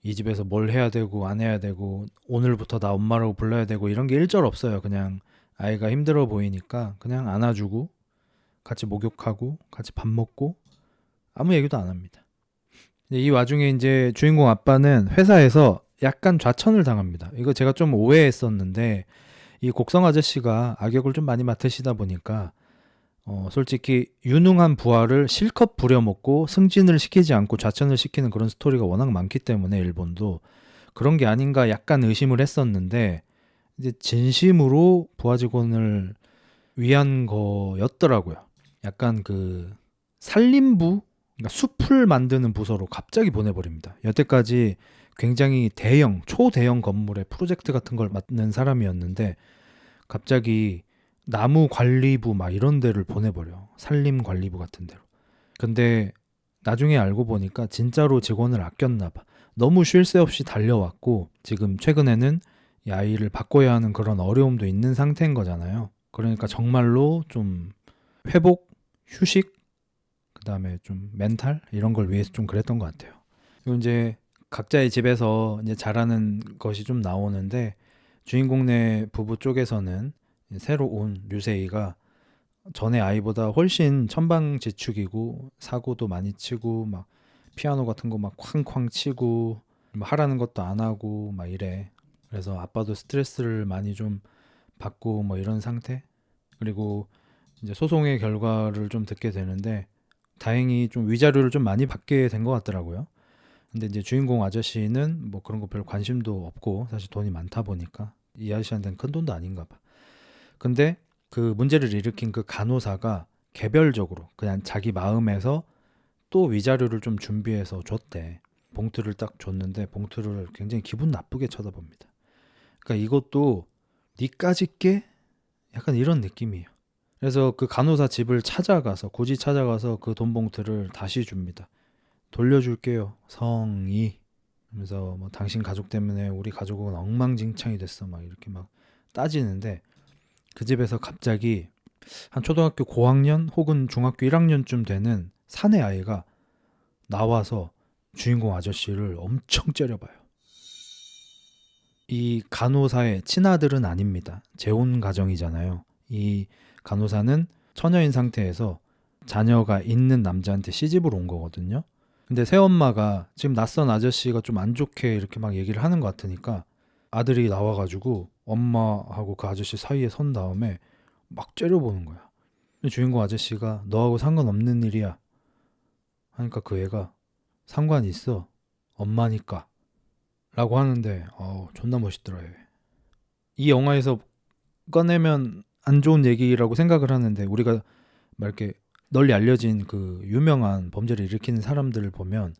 이 집에서 뭘 해야 되고 안 해야 되고 오늘부터 나 엄마라고 불러야 되고 이런 게 일절 없어요. 그냥 아이가 힘들어 보이니까 그냥 안아주고 같이 목욕하고 같이 밥 먹고 아무 얘기도 안 합니다. 이 와중에 이제 주인공 아빠는 회사에서 약간 좌천을 당합니다. 이거 제가 좀 오해했었는데 이 곡성 아저씨가 악역을 좀 많이 맡으시다 보니까 솔직히 유능한 부하를 실컷 부려먹고 승진을 시키지 않고 좌천을 시키는 그런 스토리가 워낙 많기 때문에 일본도 그런 게 아닌가 약간 의심을 했었는데 이제 진심으로 부하 직원을 위한 거였더라고요. 약간 그 산림부, 그러니까 숲을 만드는 부서로 갑자기 보내버립니다. 여태까지 굉장히 대형, 초대형 건물의 프로젝트 같은 걸 맡는 사람이었는데 갑자기 나무 관리부 막 이런 데를 보내버려. 산림 관리부 같은 데로. 근데 나중에 알고 보니까 진짜로 직원을 아꼈나 봐. 너무 쉴 새 없이 달려왔고 지금 최근에는 이 아이를 바꿔야 하는 그런 어려움도 있는 상태인 거잖아요. 그러니까 정말로 좀 회복, 휴식, 그다음에 좀 멘탈 이런 걸 위해서 좀 그랬던 것 같아요. 그리고 이제 각자의 집에서 이제 자라는 것이 좀 나오는데 주인공네 부부 쪽에서는 새로 온 류세이가 전에 아이보다 훨씬 천방지축이고 사고도 많이 치고 막 피아노 같은 거 막 쾅쾅 치고 뭐 하라는 것도 안 하고 막 이래. 그래서 아빠도 스트레스를 많이 좀 받고 뭐 이런 상태. 그리고 이제 소송의 결과를 좀 듣게 되는데 다행히 좀 위자료를 좀 많이 받게 된 것 같더라고요. 근데 이제 주인공 아저씨는 뭐 그런 거 별 관심도 없고 사실 돈이 많다 보니까 이 아저씨한테는 큰 돈도 아닌가 봐. 근데 그 문제를 일으킨 그 간호사가 개별적으로 그냥 자기 마음에서 또 위자료를 좀 준비해서 줬대. 봉투를 딱 줬는데 봉투를 굉장히 기분 나쁘게 쳐다봅니다. 그러니까 이것도 니까짓 게 약간 이런 느낌이에요. 그래서 그 간호사 집을 찾아가서 굳이 찾아가서 그 돈 봉투를 다시 줍니다. 돌려줄게요. 성의. 그러면서 뭐 당신 가족 때문에 우리 가족은 엉망진창이 됐어. 막 이렇게 막 따지는데 그 집에서 갑자기 한 초등학교 고학년 혹은 중학교 1학년쯤 되는 사내 아이가 나와서 주인공 아저씨를 엄청 째려봐요. 이 간호사의 친아들은 아닙니다. 재혼 가정이잖아요. 이 간호사는 처녀인 상태에서 자녀가 있는 남자한테 시집을 온 거거든요. 근데 새엄마가 지금 낯선 아저씨가 좀 안 좋게 이렇게 막 얘기를 하는 것 같으니까 아들이 나와가지고 엄마하고 그 아저씨 사이에 선 다음에 막 째려보는 거야. 주인공 아저씨가 너하고 상관없는 일이야 하니까 그 애가 상관이 있어. 엄마니까. 라고 하는데 존나 멋있더라. 얘. 이 영화에서 꺼내면 안 좋은 얘기라고 생각을 하는데 우리가 막 이렇게 널리 알려진 그 유명한 범죄를 일으키는 사람들을 보면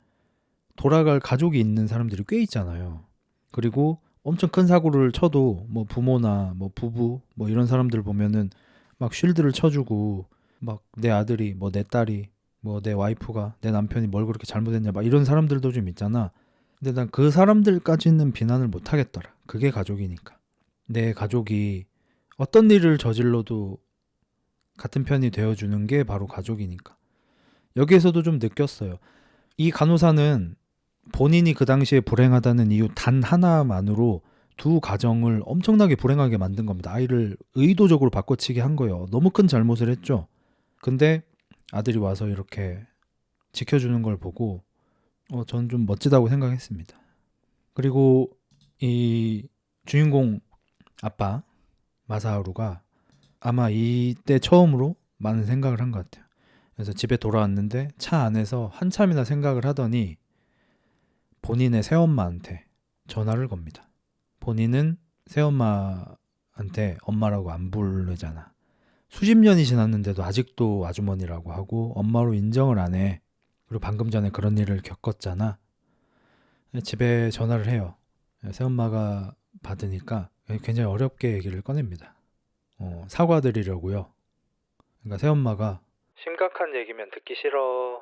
돌아갈 가족이 있는 사람들이 꽤 있잖아요. 그리고 엄청 큰 사고를 쳐도 뭐 부모나 뭐 부부 뭐 이런 사람들 보면은 막 쉴드를 쳐주고 막 내 아들이 뭐 내 딸이 뭐 내 와이프가 내 남편이 뭘 그렇게 잘못했냐 막 이런 사람들도 좀 있잖아. 근데 난 그 사람들까지는 비난을 못 하겠더라. 그게 가족이니까. 내 가족이 어떤 일을 저질러도 같은 편이 되어주는 게 바로 가족이니까. 여기에서도 좀 느꼈어요. 이 간호사는 본인이 그 당시에 불행하다는 이유 단 하나만으로 두 가정을 엄청나게 불행하게 만든 겁니다. 아이를 의도적으로 바꿔치기 한 거예요. 너무 큰 잘못을 했죠. 근데 아들이 와서 이렇게 지켜주는 걸 보고 전 좀 멋지다고 생각했습니다. 그리고 이 주인공 아빠 마사하루가 아마 이때 처음으로 많은 생각을 한 것 같아요. 그래서 집에 돌아왔는데 차 안에서 한참이나 생각을 하더니 본인의 새엄마한테 전화를 겁니다. 본인은 새엄마한테 엄마라고 안 부르잖아. 수십 년이 지났는데도 아직도 아주머니라고 하고 엄마로 인정을 안 해. 그리고 방금 전에 그런 일을 겪었잖아. 집에 전화를 해요. 새엄마가 받으니까 굉장히 어렵게 얘기를 꺼냅니다. 사과드리려고요. 그러니까 새엄마가 심각한 얘기면 듣기 싫어.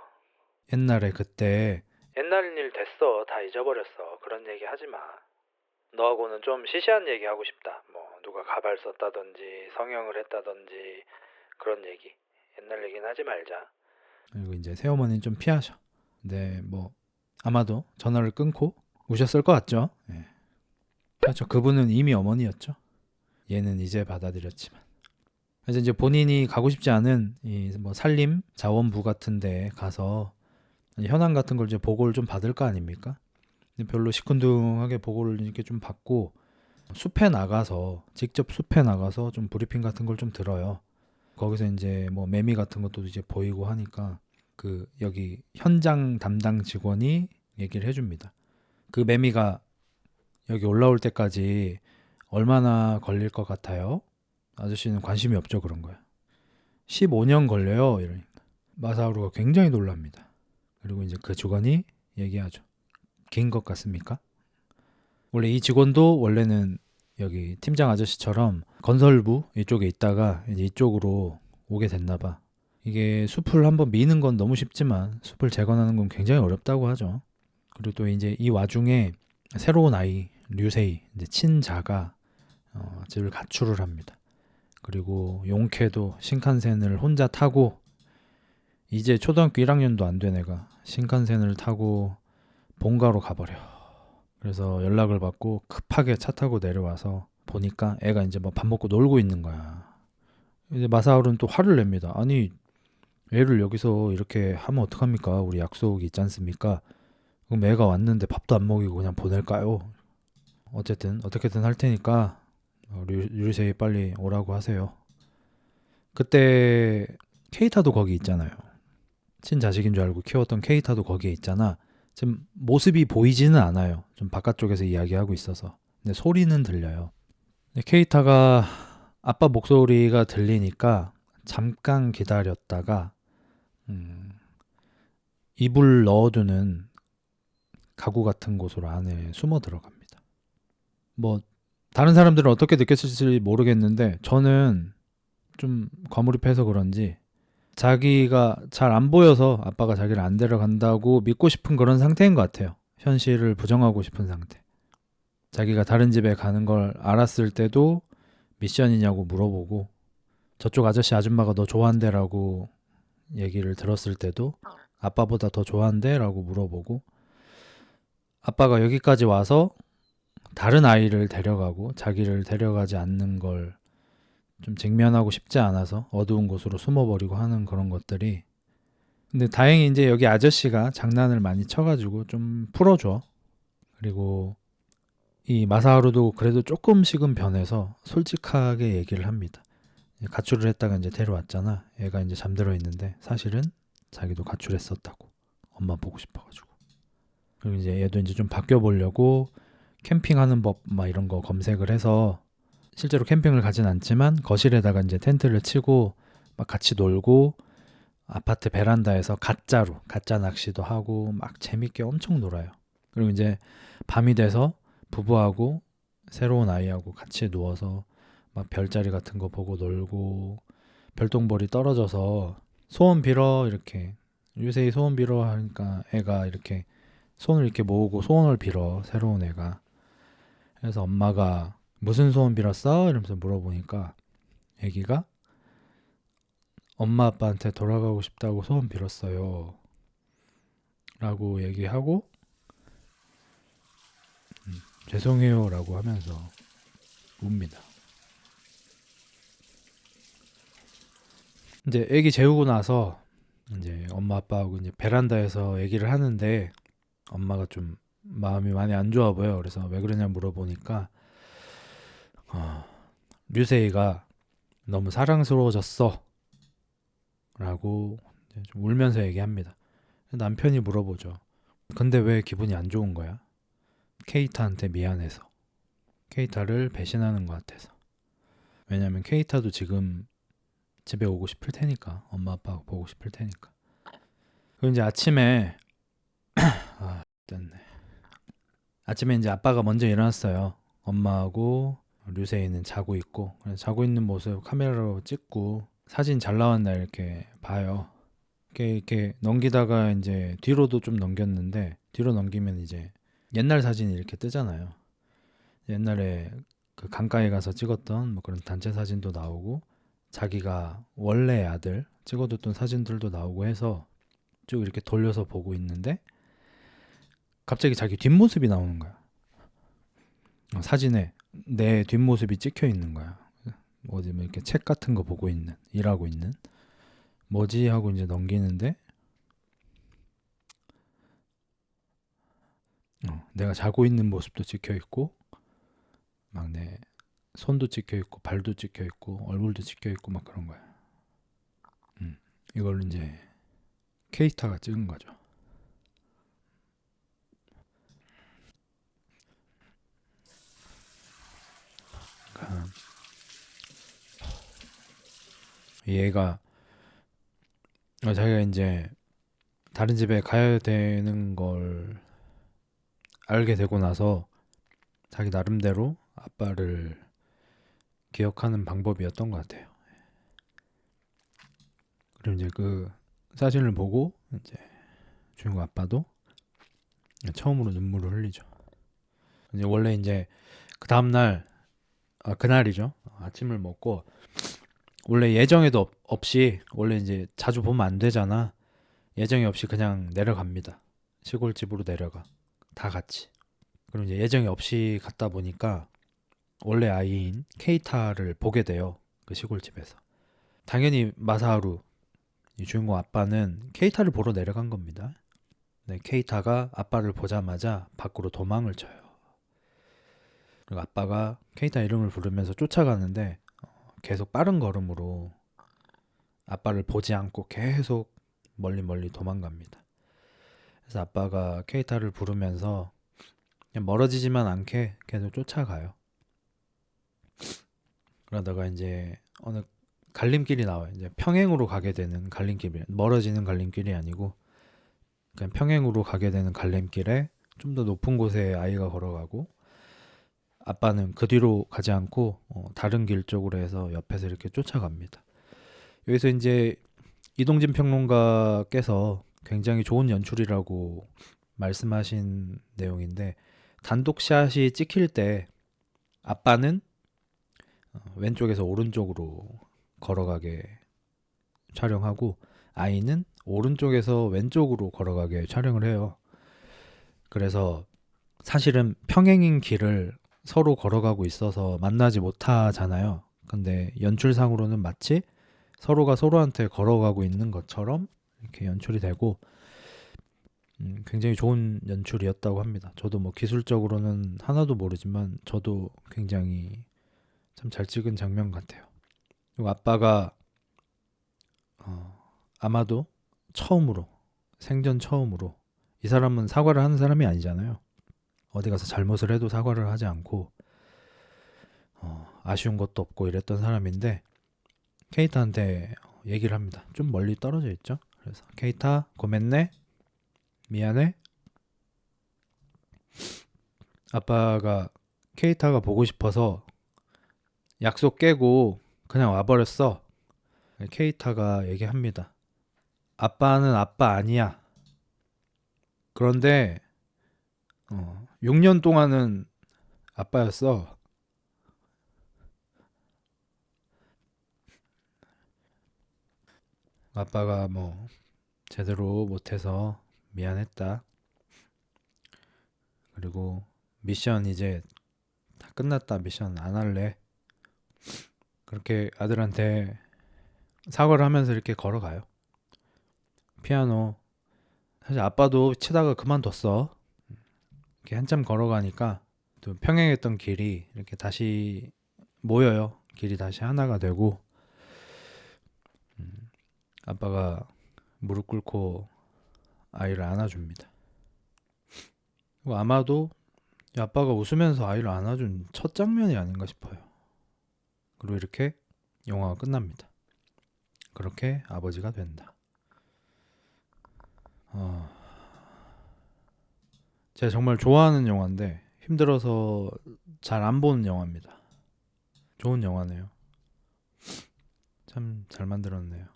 옛날에 그때 옛날 일 됐어. 다 잊어버렸어. 그런 얘기 하지 마. 너하고는 좀 시시한 얘기 하고 싶다. 뭐 누가 가발 썼다든지 성형을 했다든지 그런 얘기. 옛날 얘기는 하지 말자. 그리고 이제 새어머니는 좀 피하셔. 근데 뭐 아마도 전화를 끊고 우셨을 것 같죠. 예. 그렇죠. 그분은 이미 어머니였죠. 얘는 이제 받아들였지만. 그래서 이제 본인이 가고 싶지 않은 이 뭐 산림 자원부 같은 데 가서 현황 같은 걸 이제 보고를 좀 받을 거 아닙니까? 근데 별로 시큰둥하게 보고를 이렇게 좀 받고 숲에 나가서 직접 숲에 나가서 좀 브리핑 같은 걸 좀 들어요. 거기서 이제 뭐 매미 같은 것도 이제 보이고 하니까 그 여기 현장 담당 직원이 얘기를 해줍니다. 그 매미가 여기 올라올 때까지 얼마나 걸릴 것 같아요? 아저씨는 관심이 없죠. 그런 거야. 15년 걸려요. 이러니까. 마사오루가 굉장히 놀랍니다. 그리고 이제 그 직원이 얘기하죠. 긴 것 같습니까? 원래 이 직원도 원래는 여기 팀장 아저씨처럼 건설부 이쪽에 있다가 이제 이쪽으로 오게 됐나 봐. 이게 숲을 한번 미는 건 너무 쉽지만 숲을 재건하는 건 굉장히 어렵다고 하죠. 그리고 또 이제 이 와중에 새로운 아이 류세이 이제 친자가 집을 가출을 합니다. 그리고 용케도 신칸센을 혼자 타고 이제 초등학교 1학년도 안 된 애가 신칸센을 타고 본가로 가버려. 그래서 연락을 받고 급하게 차 타고 내려와서 보니까 애가 이제 막 밥 먹고 놀고 있는 거야. 이제 마사오루는 또 화를 냅니다. 아니 애를 여기서 이렇게 하면 어떡합니까? 우리 약속이 있지 않습니까? 그럼 애가 왔는데 밥도 안 먹이고 그냥 보낼까요? 어쨌든 어떻게든 할 테니까 류세이 빨리 오라고 하세요. 그때 케이타도 거기 있잖아요. 친자식인 줄 알고 키웠던 케이타도 거기에 있잖아. 지금 모습이 보이지는 않아요. 좀 바깥쪽에서 이야기하고 있어서. 근데 소리는 들려요. 근데 케이타가 아빠 목소리가 들리니까 잠깐 기다렸다가 이불 넣어두는 가구 같은 곳으로 안에 숨어 들어갑니다. 뭐 다른 사람들은 어떻게 느꼈을지 모르겠는데 저는 좀 과몰입해서 그런지 자기가 잘 안 보여서 아빠가 자기를 안 데려간다고 믿고 싶은 그런 상태인 것 같아요. 현실을 부정하고 싶은 상태. 자기가 다른 집에 가는 걸 알았을 때도 미션이냐고 물어보고 저쪽 아저씨 아줌마가 너 좋아한대라고 얘기를 들었을 때도 아빠보다 더 좋아한대라고 물어보고 아빠가 여기까지 와서 다른 아이를 데려가고 자기를 데려가지 않는 걸 좀 직면하고 싶지 않아서 어두운 곳으로 숨어버리고 하는 그런 것들이 근데 다행히 이제 여기 아저씨가 장난을 많이 쳐가지고 좀 풀어줘. 그리고 이 마사하루도 그래도 조금씩은 변해서 솔직하게 얘기를 합니다. 가출을 했다가 이제 데려왔잖아. 애가 이제 잠들어 있는데 사실은 자기도 가출했었다고. 엄마 보고 싶어가지고. 그리고 이제 얘도 이제 좀 바뀌어 보려고 캠핑하는 법 막 이런 거 검색을 해서 실제로 캠핑을 가진 않지만 거실에다가 이제 텐트를 치고 막 같이 놀고 아파트 베란다에서 가짜 낚시도 하고 막 재밌게 엄청 놀아요. 그리고 이제 밤이 돼서 부부하고 새로운 아이하고 같이 누워서 막 별자리 같은 거 보고 놀고 별똥별이 떨어져서 소원 빌어 이렇게 유세히 소원 빌어 하니까 애가 이렇게 손을 이렇게 모으고 소원을 빌어 새로운 애가 그래서 엄마가 무슨 소원 빌었어? 이러면서 물어보니까 애기가 엄마 아빠한테 돌아가고 싶다고 소원 빌었어요 라고 얘기하고 죄송해요 라고 하면서 웁니다. 이제 애기 재우고 나서 이제 엄마 아빠하고 이제 베란다에서 얘기를 하는데 엄마가 좀 마음이 많이 안 좋아 보여. 그래서 왜 그러냐 물어보니까 류세이가 너무 사랑스러워졌어 라고 좀 울면서 얘기합니다. 남편이 물어보죠. 근데 왜 기분이 안 좋은 거야? 케이타한테 미안해서. 케이타를 배신하는 것 같아서. 왜냐면 케이타도 지금 집에 오고 싶을 테니까. 엄마 아빠 보고 싶을 테니까. 그리고 이제 아침에 됐네. 아침에 이제 아빠가 먼저 일어났어요. 엄마하고 류세이는 자고 있고 자고 있는 모습 카메라로 찍고 사진 잘 나왔나 이렇게 봐요. 이렇게 넘기다가 이제 뒤로도 좀 넘겼는데 뒤로 넘기면 이제 옛날 사진이 이렇게 뜨잖아요. 옛날에 그 강가에 가서 찍었던 뭐 그런 단체 사진도 나오고 자기가 원래 아들 찍어뒀던 사진들도 나오고 해서 쭉 이렇게 돌려서 보고 있는데 갑자기 자기 뒷모습이 나오는 거야. 사진에 내 뒷모습이 찍혀 있는 거야. 어디 뭐 이렇게 책 같은 거 보고 있는 일하고 있는 뭐지 하고 이제 넘기는데 내가 자고 있는 모습도 찍혀 있고 막 내 손도 찍혀 있고 발도 찍혀 있고 얼굴도 찍혀 있고 막 그런 거야. 이걸 이제 케이타가 찍은 거죠. 그러니까 얘가 자기가 이제 다른 집에 가야 되는 걸 알게 되고 나서 자기 나름대로 아빠를 기억하는 방법이었던 것 같아요. 그리고 이제 그 사진을 보고 이제 주인공 아빠도 처음으로 눈물을 흘리죠. 이제 원래 이제 그 다음 날 그날이죠. 아침을 먹고 원래 예정에도 없이 원래 이제 자주 보면 안 되잖아. 예정이 없이 그냥 내려갑니다. 시골집으로 내려가. 다 같이. 그리고 이제 예정이 없이 갔다 보니까 원래 아이인 케이타를 보게 돼요. 그 시골집에서. 당연히 마사하루 이 주인공 아빠는 케이타를 보러 내려간 겁니다. 네, 케이타가 아빠를 보자마자 밖으로 도망을 쳐요. 그리고 아빠가 케이타 이름을 부르면서 쫓아가는데 계속 빠른 걸음으로 아빠를 보지 않고 계속 멀리 도망갑니다. 그래서 아빠가 케이타를 부르면서 그냥 멀어지지만 않게 계속 쫓아가요. 그러다가 이제 어느 갈림길이 나와요. 이제 평행으로 가게 되는 갈림길이 멀어지는 갈림길이 아니고 그냥 평행으로 가게 되는 갈림길에 좀 더 높은 곳에 아이가 걸어가고 아빠는 그 뒤로 가지 않고 다른 길 쪽으로 해서 옆에서 이렇게 쫓아갑니다. 여기서 이제 이동진 평론가께서 굉장히 좋은 연출이라고 말씀하신 내용인데 단독샷이 찍힐 때 아빠는 왼쪽에서 오른쪽으로 걸어가게 촬영하고 아이는 오른쪽에서 왼쪽으로 걸어가게 촬영을 해요. 그래서 사실은 평행인 길을 서로 걸어가고 있어서 만나지 못하잖아요. 근데 연출상으로는 마치 서로가 서로한테 걸어가고 있는 것처럼 이렇게 연출이 되고 굉장히 좋은 연출이었다고 합니다. 저도 뭐 기술적으로는 하나도 모르지만 저도 굉장히 참 잘 찍은 장면 같아요. 그리고 아빠가 아마도 처음으로 생전 처음으로 이 사람은 사과를 하는 사람이 아니잖아요. 어디 가서 잘못을 해도 사과를 하지 않고 아쉬운 것도 없고 이랬던 사람인데 케이타한테 얘기를 합니다. 좀 멀리 떨어져 있죠. 그래서 케이타 고맙네 미안해. 아빠가 케이타가 보고 싶어서 약속 깨고 그냥 와버렸어. 케이타가 얘기합니다. 아빠는 아빠 아니야. 그런데 6년 동안은 아빠였어. 아빠가 뭐 제대로 못해서 미안했다. 그리고 미션 이제 다 끝났다. 미션 안 할래. 그렇게 아들한테 사과를 하면서 이렇게 걸어가요. 피아노. 사실 아빠도 치다가 그만뒀어. 이렇게 한참 걸어가니까 또 평행했던 길이 이렇게 다시 모여요. 길이 다시 하나가 되고 아빠가 무릎 꿇고 아이를 안아줍니다. 아마도 아빠가 웃으면서 아이를 안아준 첫 장면이 아닌가 싶어요. 그리고 이렇게 영화가 끝납니다. 그렇게 아버지가 된다. 제가 정말 좋아하는 영화인데 힘들어서 잘 안 보는 영화입니다. 좋은 영화네요. 참 잘 만들었네요.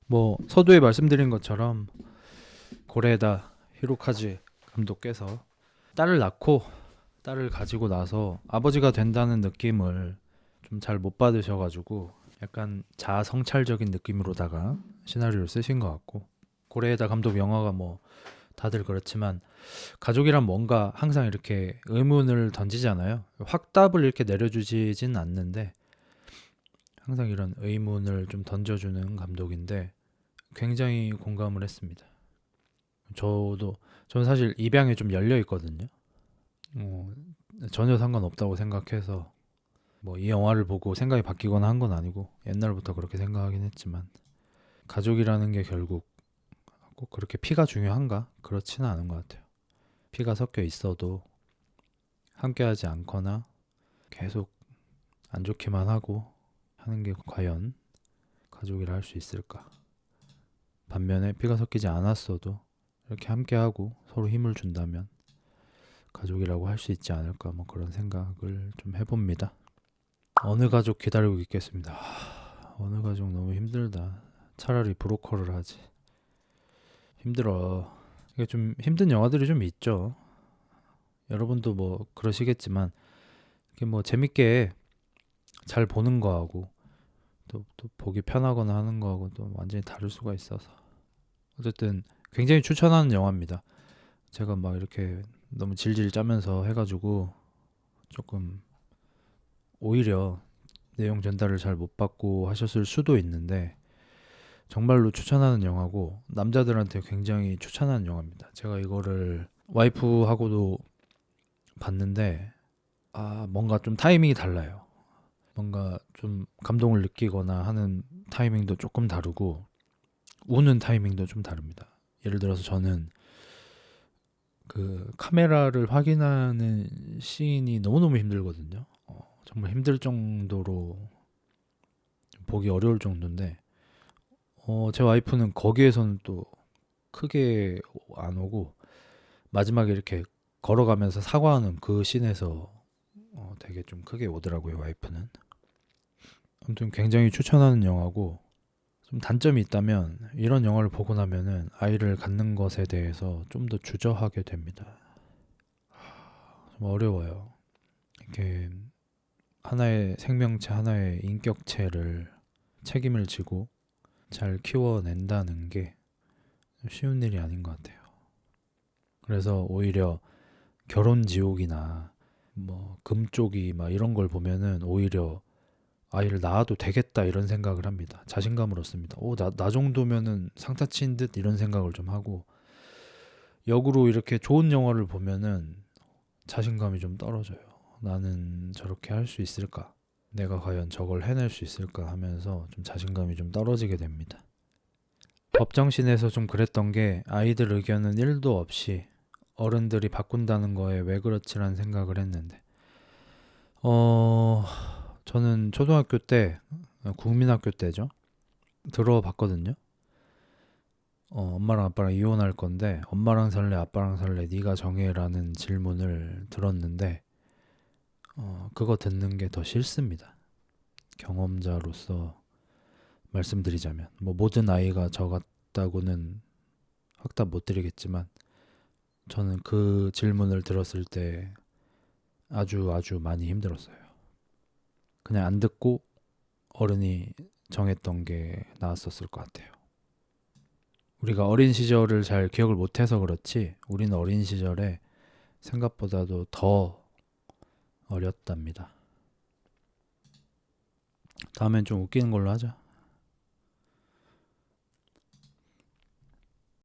뭐 서두에 말씀드린 것처럼 고레에다 히로카즈 감독께서 딸을 낳고 딸을 가지고 나서 아버지가 된다는 느낌을 좀 잘 못 받으셔가지고 약간 자아성찰적인 느낌으로다가 시나리오를 쓰신 것 같고 고레에다 감독 영화가 뭐 다들 그렇지만 가족이란 뭔가 항상 이렇게 의문을 던지잖아요. 확답을 이렇게 내려주지진 않는데 항상 이런 의문을 좀 던져주는 감독인데 굉장히 공감을 했습니다. 저는 사실 입양에 좀 열려 있거든요. 전혀 상관없다고 생각해서 뭐 이 영화를 보고 생각이 바뀌거나 한 건 아니고 옛날부터 그렇게 생각하긴 했지만 가족이라는 게 결국 꼭 그렇게 피가 중요한가? 그렇지는 않은 것 같아요. 피가 섞여 있어도 함께하지 않거나 계속 안 좋게만 하고 하는 게 과연 가족이라 할 수 있을까? 반면에 피가 섞이지 않았어도 이렇게 함께하고 서로 힘을 준다면 가족이라고 할 수 있지 않을까, 뭐 그런 생각을 좀 해봅니다. 어느 가족 기다리고 있겠습니다. 어느 가족 너무 힘들다. 차라리 브로커를 하지. 힘들어. 이게 좀 힘든 영화들이 좀 있죠. 여러분도 뭐 그러시겠지만 이게 뭐 재밌게 잘 보는 거하고 또 보기 편하거나 하는 거하고 또 완전히 다를 수가 있어서 어쨌든 굉장히 추천하는 영화입니다. 제가 막 이렇게 너무 질질 짜면서 해가지고 조금 오히려 내용 전달을 잘 못 받고 하셨을 수도 있는데 정말로 추천하는 영화고 남자들한테 굉장히 추천하는 영화입니다. 제가 이거를 와이프하고도 봤는데 뭔가 좀 타이밍이 달라요. 뭔가 좀 감동을 느끼거나 하는 타이밍도 조금 다르고 우는 타이밍도 좀 다릅니다. 예를 들어서 저는 그 카메라를 확인하는 씬이 너무너무 힘들거든요. 정말 힘들 정도로 보기 어려울 정도인데 제 와이프는 거기에서는 또 크게 안 오고 마지막에 이렇게 걸어가면서 사과하는 그 씬에서 되게 좀 크게 오더라고요, 와이프는. 아무튼 굉장히 추천하는 영화고 좀 단점이 있다면 이런 영화를 보고 나면은 아이를 갖는 것에 대해서 좀 더 주저하게 됩니다. 좀 어려워요. 이렇게 하나의 생명체, 하나의 인격체를 책임을 지고 잘 키워낸다는 게 쉬운 일이 아닌 것 같아요. 그래서 오히려 결혼 지옥이나 뭐 금쪽이 막 이런 걸 보면은 오히려 아이를 낳아도 되겠다 이런 생각을 합니다. 자신감을 얻습니다. 나 정도면은 상타치인 듯 이런 생각을 좀 하고 역으로 이렇게 좋은 영화를 보면은 자신감이 좀 떨어져요. 나는 저렇게 할 수 있을까? 내가 과연 저걸 해낼 수 있을까 하면서 좀 자신감이 좀 떨어지게 됩니다. 법정신에서 좀 그랬던 게 아이들 의견은 1도 없이 어른들이 바꾼다는 거에 왜 그렇지라는 생각을 했는데 저는 초등학교 때 국민학교 때죠. 들어봤거든요. 엄마랑 아빠랑 이혼할 건데 엄마랑 살래 아빠랑 살래 네가 정해라는 질문을 들었는데 그거 듣는 게 더 싫습니다. 경험자로서 말씀드리자면 뭐 모든 아이가 저 같다고는 확답 못 드리겠지만 저는 그 질문을 들었을 때 아주 많이 힘들었어요. 그냥 안 듣고 어른이 정했던 게 나았었을 것 같아요. 우리가 어린 시절을 잘 기억을 못해서 그렇지 우리는 어린 시절에 생각보다도 더 어렸답니다. 다음엔 좀 웃기는 걸로 하자.